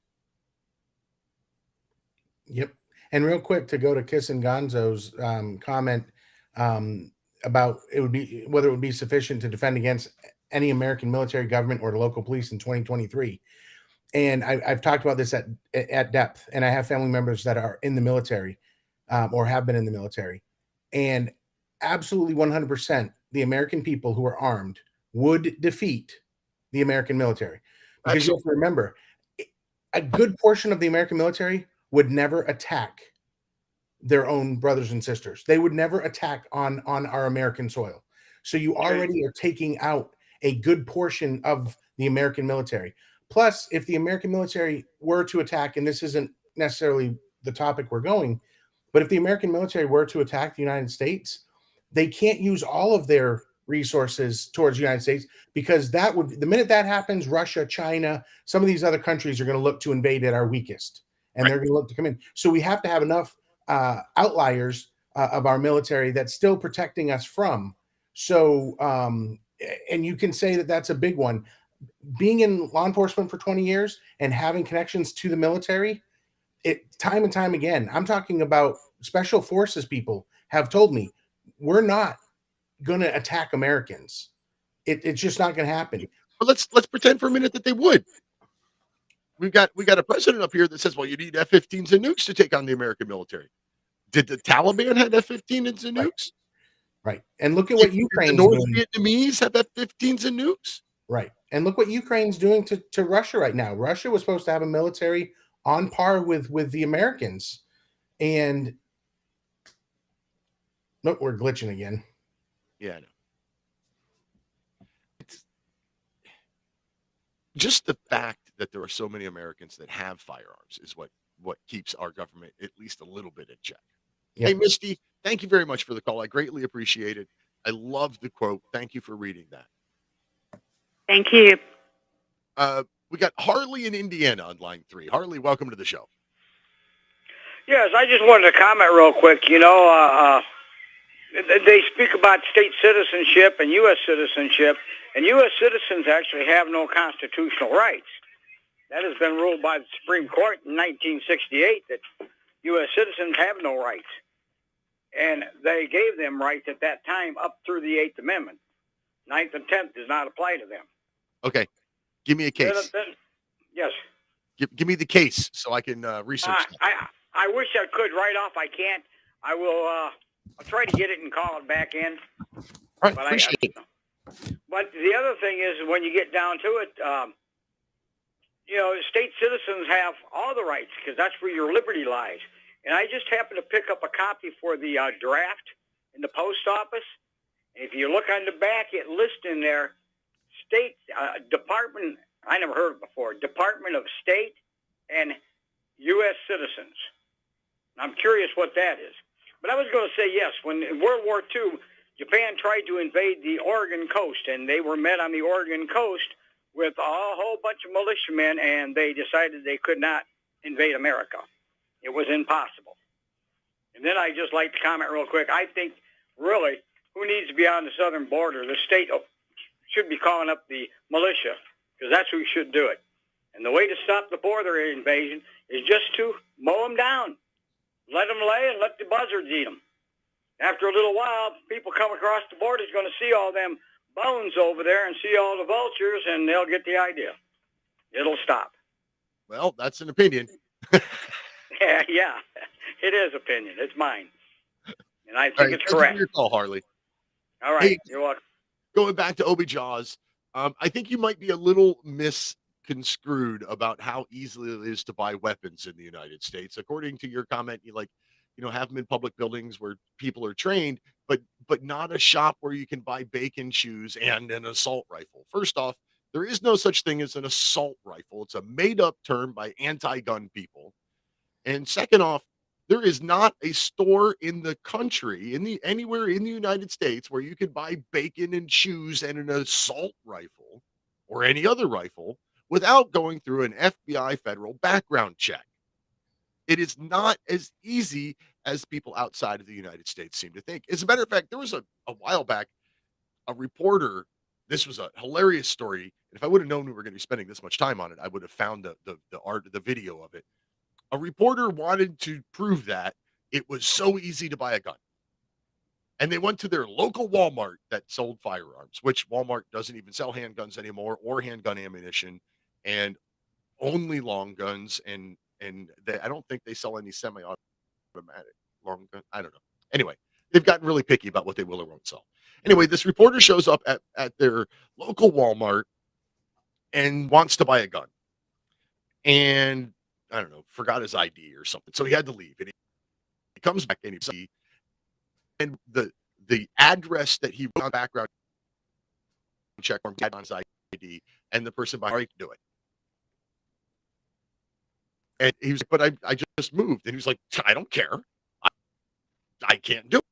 Yep. And real quick, to go to Kisiganzo's comment about whether it would be sufficient to defend against any American military, government, or the local police in 2023. And I've talked about this at depth, and I have family members that are in the military or have been in the military. And absolutely 100%, the American people who are armed would defeat the American military. Because you have to remember, a good portion of the American military would never attack their own brothers and sisters. They would never attack on our American soil. So you already are taking out a good portion of the American military. Plus, if the American military were to attack, and this isn't necessarily the topic we're going, but if the American military were to attack the United States, they can't use all of their resources towards the United States, because the minute that happens, Russia, China, some of these other countries are going to look to invade at our weakest, and they're going to look to come in. So we have to have enough outliers of our military that's still protecting us from. So, and you can say that that's a big one. Being in law enforcement for 20 years and having connections to the military, time and time again, I'm talking about special forces people have told me, we're not going to attack Americans. It's just not going to happen. But let's pretend for a minute that they would. We got a president up here that says, well, you need F-15s and nukes to take on the American military. Did the Taliban have F-15s and nukes? Right. And look at what Ukraine's doing. doing. The Vietnamese have F-15s and nukes. Right. And look what Ukraine's doing to Russia right now. Russia was supposed to have a military on par with the Americans. And look, we're glitching again. Yeah, I know. It's just the fact that there are so many Americans that have firearms is what keeps our government at least a little bit in check. Yep. Hey, Misty, thank you very much for the call. I greatly appreciate it. I love the quote. Thank you for reading that. Thank you. We got Harley in Indiana on line 3. Harley, welcome to the show. Yes, I just wanted to comment real quick. they speak about state citizenship and U.S. citizenship, and U.S. citizens actually have no constitutional rights. That has been ruled by the Supreme Court in 1968 that U.S. citizens have no rights. And they gave them rights at that time up through the 8th Amendment. 9th and 10th does not apply to them. Okay. Give me a case. Yes. Give me the case so I can research that. I wish I could right off. I can't. I will. I'll try to get it and call it back in. All right, but appreciate it. But the other thing is, when you get down to it, state citizens have all the rights because that's where your liberty lies. And I just happened to pick up a copy for the draft in the post office. And if you look on the back, it lists in there state department. I never heard of it before. Department of State and U.S. citizens. I'm curious what that is. But I was going to say yes. When in World War II, Japan tried to invade the Oregon coast, and they were met on the Oregon coast with a whole bunch of militiamen, and they decided they could not invade America. It was impossible. And then I just like to comment real quick. I think, really, who needs to be on the southern border? The state should be calling up the militia, because that's who should do it. And the way to stop the border invasion is just to mow them down. Let them lay and let the buzzards eat them. After a little while, people come across the border is going to see all them bones over there and see all the vultures, and they'll get the idea. It'll stop. Well, that's an opinion. Yeah, it is opinion. It's mine. And I think it's correct. Thank you for your call, Harley. All right. Hey, You're welcome. Going back to Obi Jaws, I think you might be a little misconstrued about how easily it is to buy weapons in the United States. According to your comment, you have them in public buildings where people are trained, but not a shop where you can buy bacon shoes and an assault rifle. First off, there is no such thing as an assault rifle. It's a made-up term by anti-gun people. And second off, there is not a store in the country, anywhere in the United States, where you can buy bacon and shoes and an assault rifle or any other rifle without going through an FBI federal background check. It is not as easy as people outside of the United States seem to think. As a matter of fact, there was a while back, a reporter. This was a hilarious story. And if I would have known we were going to be spending this much time on it, I would have found the video of it. A reporter wanted to prove that it was so easy to buy a gun. And they went to their local Walmart that sold firearms, which Walmart doesn't even sell handguns anymore or handgun ammunition, and only long guns. And I don't think they sell any semi-automatic long gun. I don't know. Anyway, they've gotten really picky about what they will or won't sell. Anyway, this reporter shows up at their local Walmart and wants to buy a gun. And I don't know, forgot his ID or something. So he had to leave. And he comes back and and the address that he wrote on background check form had on his ID, and the person behind him do it. And he was like, but I just moved. And he was like, I don't care. I can't do it.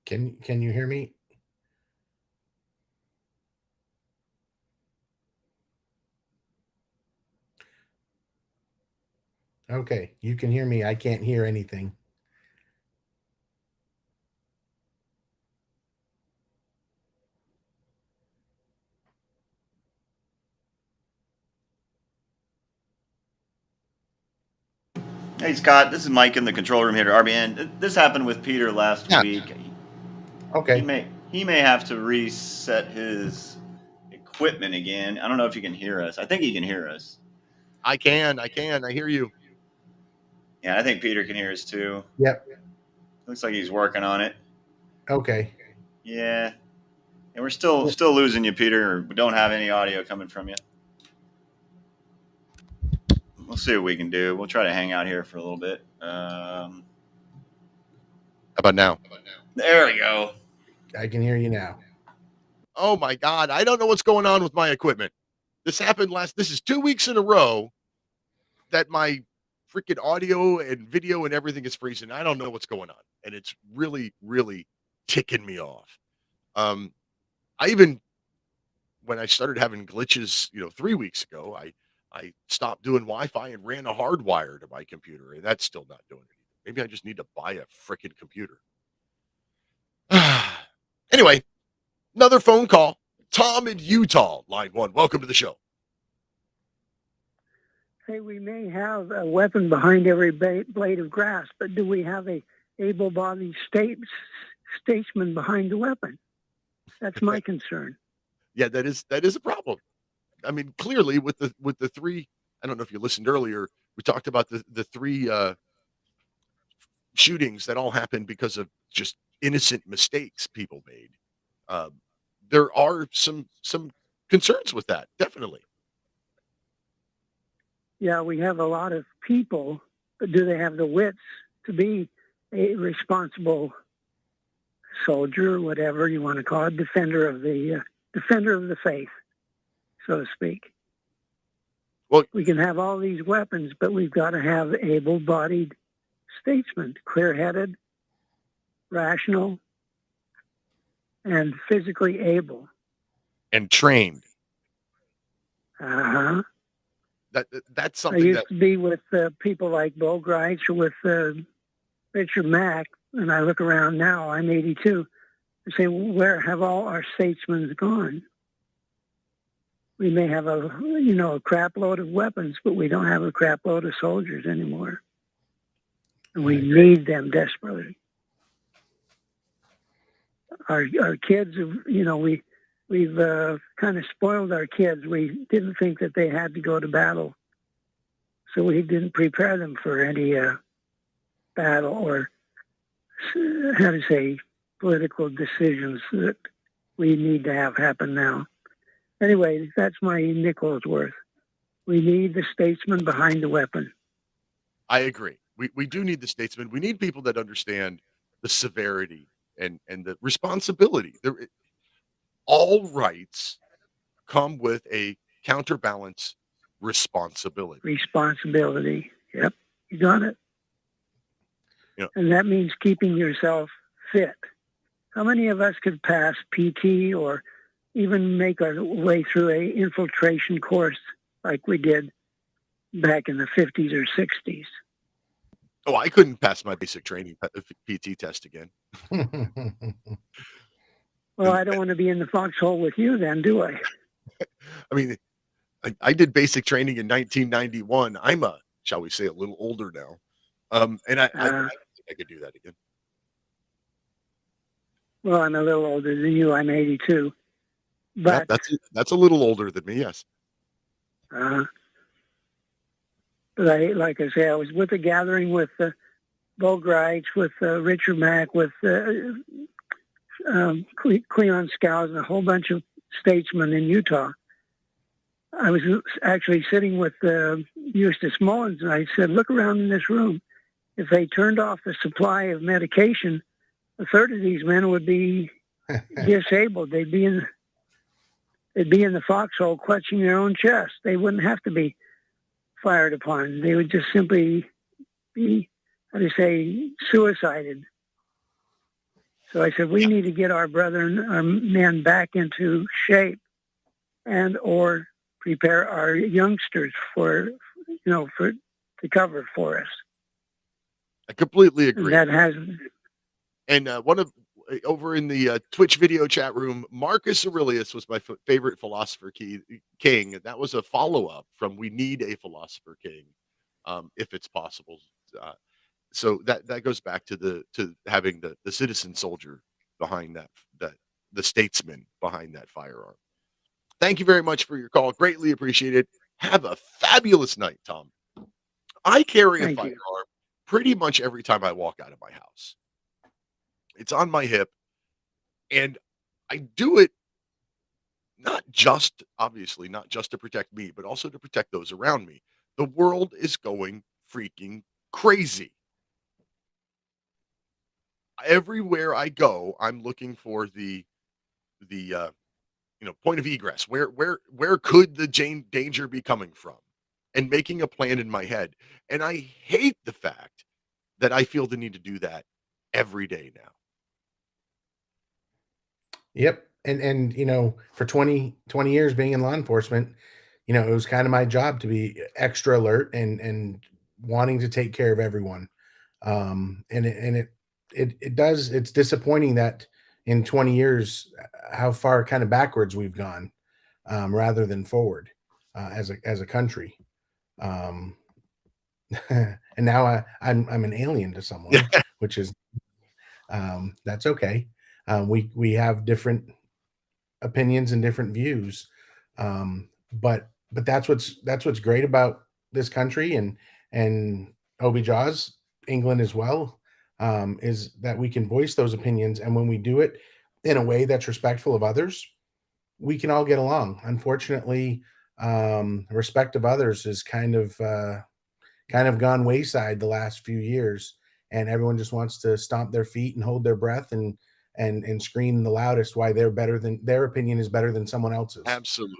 Can you hear me? Okay, you can hear me. I can't hear anything. Hey Scott, this is Mike in the control room here at RBN. This happened with Peter last Yeah. week. Okay. He may have to reset his equipment again. I don't know if you can hear us. I think he can hear us. I can. I hear you. Yeah, I think Peter can hear us too. Yep. Looks like he's working on it. Okay. Yeah. And we're still losing you, Peter. We don't have any audio coming from you. We'll see what we can do. We'll try to hang out here for a little bit. How about now? There we go. I can hear you now. Oh my God. I don't know what's going on with my equipment. This happened this is 2 weeks in a row that my freaking audio and video and everything is freezing. I don't know what's going on. And it's really, really ticking me off. I even, when I started having glitches, 3 weeks ago, I stopped doing Wi-Fi and ran a hardwire to my computer, and that's still not doing anything. Maybe I just need to buy a freaking computer. Anyway, another phone call. Tom in Utah, line 1. Welcome to the show. Hey, we may have a weapon behind every blade of grass, but do we have a able-bodied statesman behind the weapon? That's my concern. Yeah, that is a problem. I mean, clearly with the three, I don't know if you listened earlier, we talked about the three shootings that all happened because of just innocent mistakes people made. There are some concerns with that, definitely. Yeah, we have a lot of people, but do they have the wits to be a responsible soldier, whatever you want to call it, defender of the faith, so to speak? Well, we can have all these weapons, but we've got to have able-bodied statesmen, clear-headed, rational, and physically able. And trained. Uh-huh. That's I something used to be with people like Bo Greitz or with Richard Mack, and I look around now, I'm 82, and say, where have all our statesmen gone? We may have a crap load of weapons, but we don't have a crap load of soldiers anymore. And we need them desperately. Our kids, we've kind of spoiled our kids. We didn't think that they had to go to battle. So we didn't prepare them for any battle or, how to say, political decisions that we need to have happen now. Anyway, that's my nickel's worth. We need the statesman behind the weapon. I agree. We do need the statesmen. We need people that understand the severity and the responsibility. All rights come with a counterbalance responsibility. Responsibility. Yep, you got it. Yeah. And that means keeping yourself fit. How many of us could pass PT or even make our way through a infiltration course like we did back in the 50s or 60s? Oh, I couldn't pass my basic training PT test again. Well, I don't want to be in the foxhole with you then, do I? I mean, I did basic training in 1991. I'm shall we say, a little older now. And I think I could do that again. Well, I'm a little older than you. I'm 82. But yeah, that's a little older than me, yes. But like I say, I was with a gathering with Bo Greitz, with Richard Mack, with Cleon Scows, and a whole bunch of statesmen in Utah. I was actually sitting with Eustace Mullins, and I said, look around in this room. If they turned off the supply of medication, a third of these men would be disabled. They'd be in the foxhole clutching their own chest. They wouldn't have to be fired upon. They would just simply be, suicided. So I said, we need to get our men back into shape and or prepare our youngsters to cover for us. I completely agree. And that has. And over in the Twitch video chat room, Marcus Aurelius was my favorite philosopher king. And that was a follow-up from We Need a Philosopher King, if it's possible. So that goes back to having the citizen soldier behind that the statesman behind that firearm. Thank you very much for your call. Greatly appreciate it. Have a fabulous night, Tom. I carry a Thank you. firearm pretty much every time I walk out of my house. It's on my hip, and I do it obviously, not just to protect me, but also to protect those around me. The world is going freaking crazy. Everywhere I go, I'm looking for the point of egress. Where could the danger be coming from? And making a plan in my head. And I hate the fact that I feel the need to do that every day now. Yep. And for 20 years being in law enforcement, it was kind of my job to be extra alert and wanting to take care of everyone. It's disappointing that in 20 years, how far kind of backwards we've gone, rather than forward, as a country. And now I'm an alien to someone, which is, that's okay. We have different opinions and different views, but that's what's great about this country and Obi Jaws, England as well, is that we can voice those opinions, and when we do it in a way that's respectful of others, we can all get along. Unfortunately, respect of others has kind of gone wayside the last few years, and everyone just wants to stomp their feet and hold their breath and scream the loudest why their opinion is better than someone else's. Absolutely.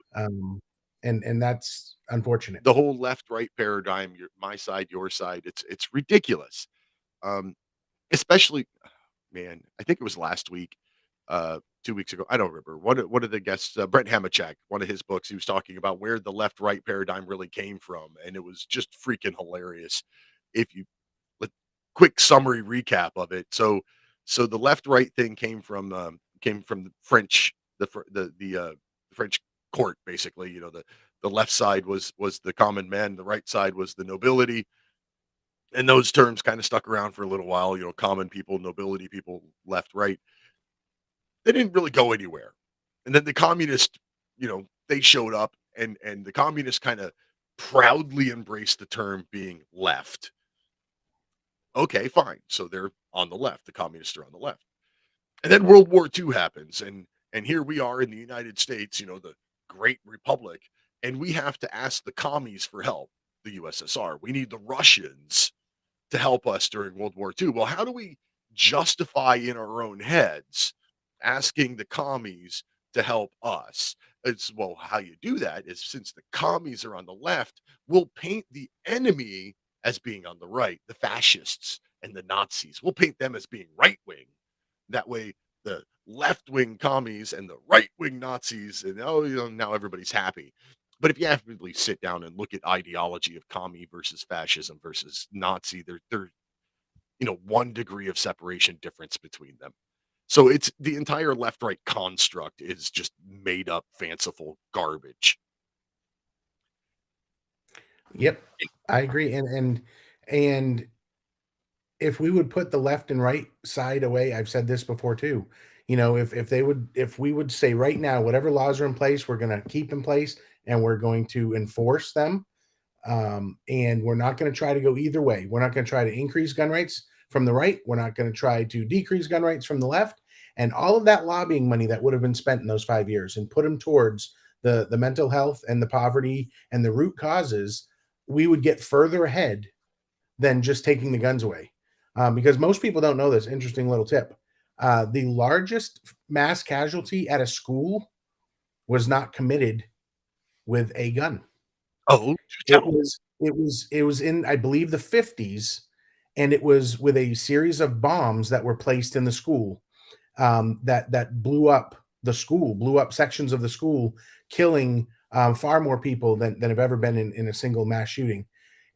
And that's unfortunate. The whole left-right paradigm, my side, your side, it's ridiculous. Especially, man, I think it was last week, 2 weeks ago. I don't remember. One of the guests, Brent Hamachek, one of his books, he was talking about where the left-right paradigm really came from, and it was just freaking hilarious. If you quick summary recap of it. So the left-right thing came from the French, the French court, basically. The left side was the common man, the right side was the nobility. And those terms kind of stuck around for a little while, common people, nobility people, left, right. They didn't really go anywhere. And then the communists, they showed up, and the communists kind of proudly embraced the term being left. Okay, fine. So they're on the left. The communists are on the left. And then World War II happens, and here we are in the United States, the great republic, and we have to ask the commies for help, the USSR. We need the Russians to help us during World War II. Well, how do we justify in our own heads asking the commies to help us? How you do that is, since the commies are on the left, we'll paint the enemy as being on the right, the fascists and the Nazis. We'll paint them as being right wing. That way, the left wing commies and the right wing Nazis, and now everybody's happy. But if you actively sit down and look at ideology of commie versus fascism versus Nazi, they're 1 degree of separation difference between them. So it's the entire left-right construct is just made up, fanciful garbage. Yep, I agree. And if we would put the left and right side away, I've said this before too. If we would say right now, whatever laws are in place, we're going to keep in place and we're going to enforce them. And we're not going to try to go either way. We're not going to try to increase gun rates from the right. We're not going to try to decrease gun rates from the left. And all of that lobbying money that would have been spent in those 5 years and put them towards the mental health and the poverty and the root causes, we would get further ahead than just taking the guns away. Because most people don't know this. Interesting little tip. The largest mass casualty at a school was not committed with a gun. Oh, it was in, I believe, the 50s, and it was with a series of bombs that were placed in the school, that blew up the school, blew up sections of the school, killing far more people than have ever been in a single mass shooting.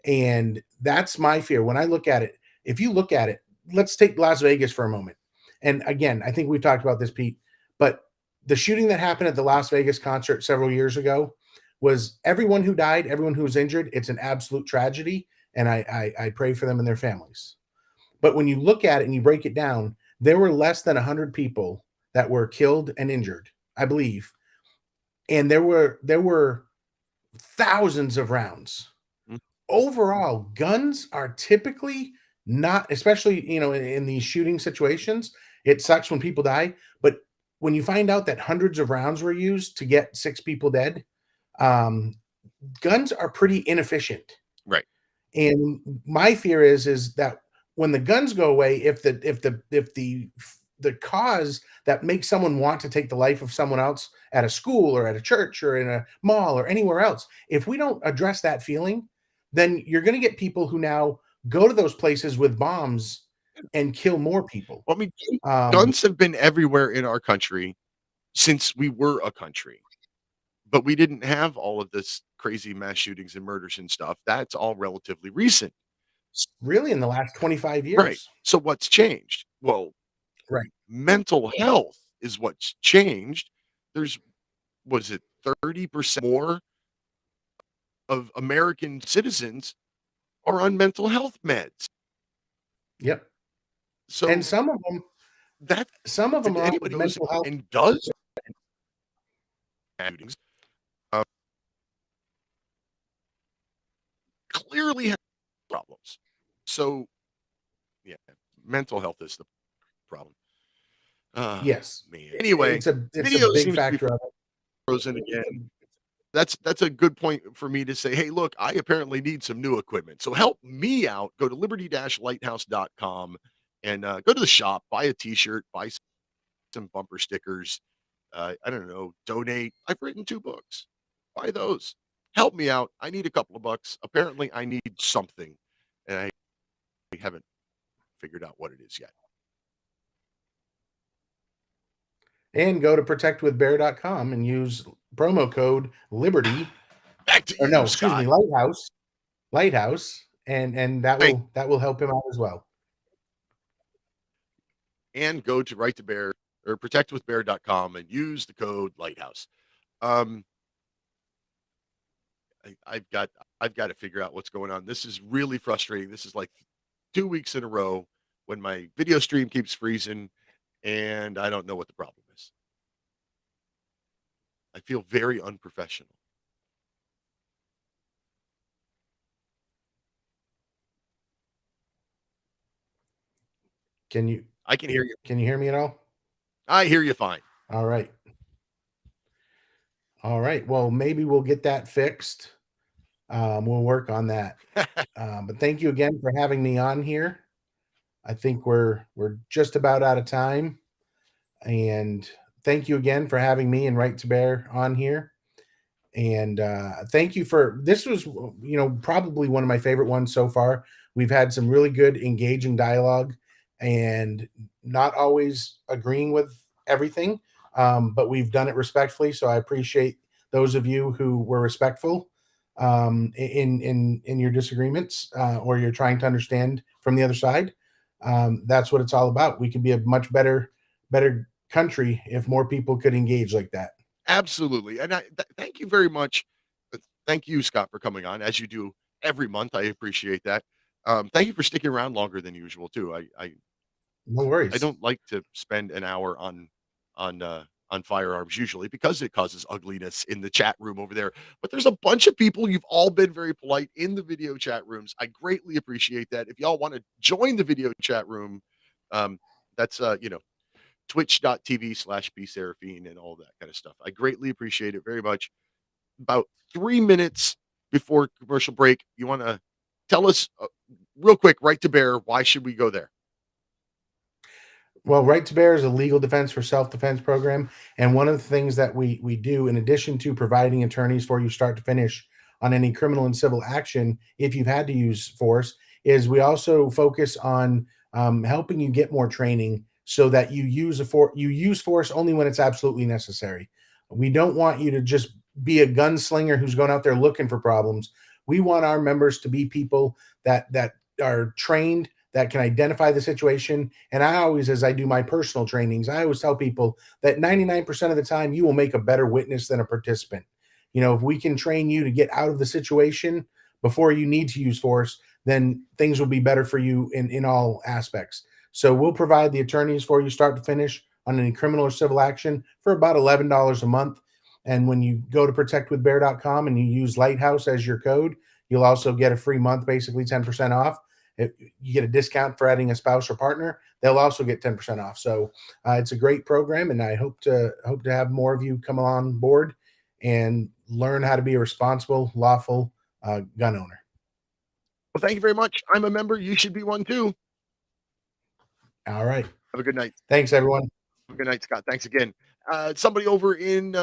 And that's my fear. When I look at it, if you look at it, let's take Las Vegas for a moment. And again, I think we've talked about this, Pete, but the shooting that happened at the Las Vegas concert several years ago was everyone who died, everyone who was injured. It's an absolute tragedy. and I pray for them and their families. But when you look at it and you break it down, there were less than 100 people that were killed and injured, I believe, and there were thousands of rounds. Overall, guns are typically not, especially in these shooting situations. It sucks when people die, but when you find out that hundreds of rounds were used to get 6 people dead, guns are pretty inefficient. Right. And my fear is that when the guns go away, if the cause that makes someone want to take the life of someone else at a school or at a church or in a mall or anywhere else, if we don't address that feeling, then you're going to get people who now go to those places with bombs and kill more people. Well, I mean, guns have been everywhere in our country since we were a country, but we didn't have all of this crazy mass shootings and murders and stuff. That's all relatively recent. Really, in the last 25 years. Right. So what's changed? Well, right. Mental health is what's changed. Was it 30% more of American citizens are on mental health meds? Yep. So, and some of them are anybody on mental health and does shootings, clearly have problems. So, yeah, mental health is the problem. Yes. Man. Anyway, it's a video big seems factor to be of it. frozen again. That's a good point for me to say, hey, look, I apparently need some new equipment. So help me out. Go to liberty-lighthouse.com and go to the shop, buy a t-shirt, buy some bumper stickers. I don't know, donate. I've written 2 books. Buy those. Help me out. I need a couple of bucks. Apparently I need something. And I haven't figured out what it is yet. And go to protectwithbear.com and use promo code Liberty. Back to you, excuse me, Lighthouse, and that will help him out as well. And go to Right to Bear or protectwithbear.com and use the code Lighthouse. I've got to figure out what's going on. This is really frustrating. This is like 2 weeks in a row when my video stream keeps freezing and I don't know what the problem is. I feel very unprofessional. I can hear you. Can you hear me at all? I hear you fine. All right. Well, maybe we'll get that fixed. We'll work on that. But thank you again for having me on here. I think we're just about out of time. And thank you again for having me and Right to Bear on here. And thank you for this was probably one of my favorite ones so far. We've had some really good engaging dialogue and not always agreeing with everything, but we've done it respectfully. So I appreciate those of you who were respectful in your disagreements or you're trying to understand from the other side. That's what it's all about. We could be a much better country if more people could engage like that. Absolutely. And thank you very much. Thank you, Scott, for coming on as you do every month. I appreciate that. Thank you for sticking around longer than usual too. No worries. I don't like to spend an hour on firearms usually because it causes ugliness in the chat room over there. But there's a bunch of people. You've all been very polite in the video chat rooms. I greatly appreciate that. If y'all want to join the video chat room, that's twitch.tv/bseraphine and all that kind of stuff. I greatly appreciate it very much. About 3 minutes before commercial break, you want to tell us real quick, Right to Bear, why should we go there? Well, Right to Bear is a legal defense for self-defense program. And one of the things that we do, in addition to providing attorneys for you start to finish on any criminal and civil action, if you've had to use force, is we also focus on helping you get more training so that you use force only when it's absolutely necessary. We don't want you to just be a gunslinger who's going out there looking for problems. We want our members to be people that are trained, that can identify the situation. And I always, as I do my personal trainings, I always tell people that 99% of the time you will make a better witness than a participant. If we can train you to get out of the situation before you need to use force, then things will be better for you in all aspects. So we'll provide the attorneys for you start to finish on any criminal or civil action for about $11 a month. And when you go to protectwithbear.com and you use Lighthouse as your code, you'll also get a free month, basically 10% off. If you get a discount for adding a spouse or partner, they'll also get 10% off. So it's a great program, and I hope to have more of you come on board and learn how to be a responsible, lawful gun owner. Well, thank you very much. I'm a member. You should be one too. All right. Have a good night. Thanks, everyone. Have a good night, Scott. Thanks again. Somebody over in,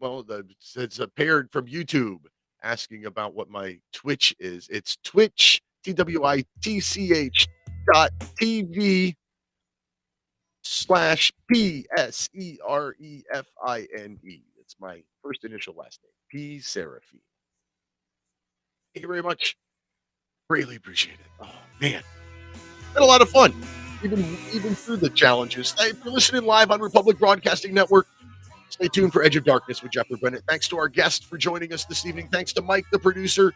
it's paired from YouTube asking about what my Twitch is. It's Twitch, twitch.tv/PSEREFINE. It's my first initial last name, P. Seraphine. Thank you very much. Greatly appreciate it. Oh, man. Been a lot of fun, even through the challenges. Hey, if you're listening live on Republic Broadcasting Network, stay tuned for Edge of Darkness with Jeffrey Bennett. Thanks to our guest for joining us this evening. Thanks to Mike, the producer.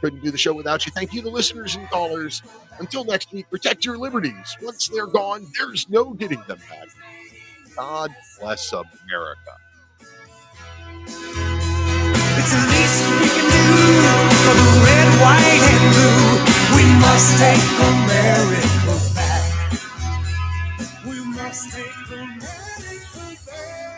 Couldn't do the show without you. Thank you, the listeners and callers. Until next week, protect your liberties. Once they're gone, there's no getting them back. God bless America. It's the least we can do for the red, white, and blue. We must take America back. We must take America back.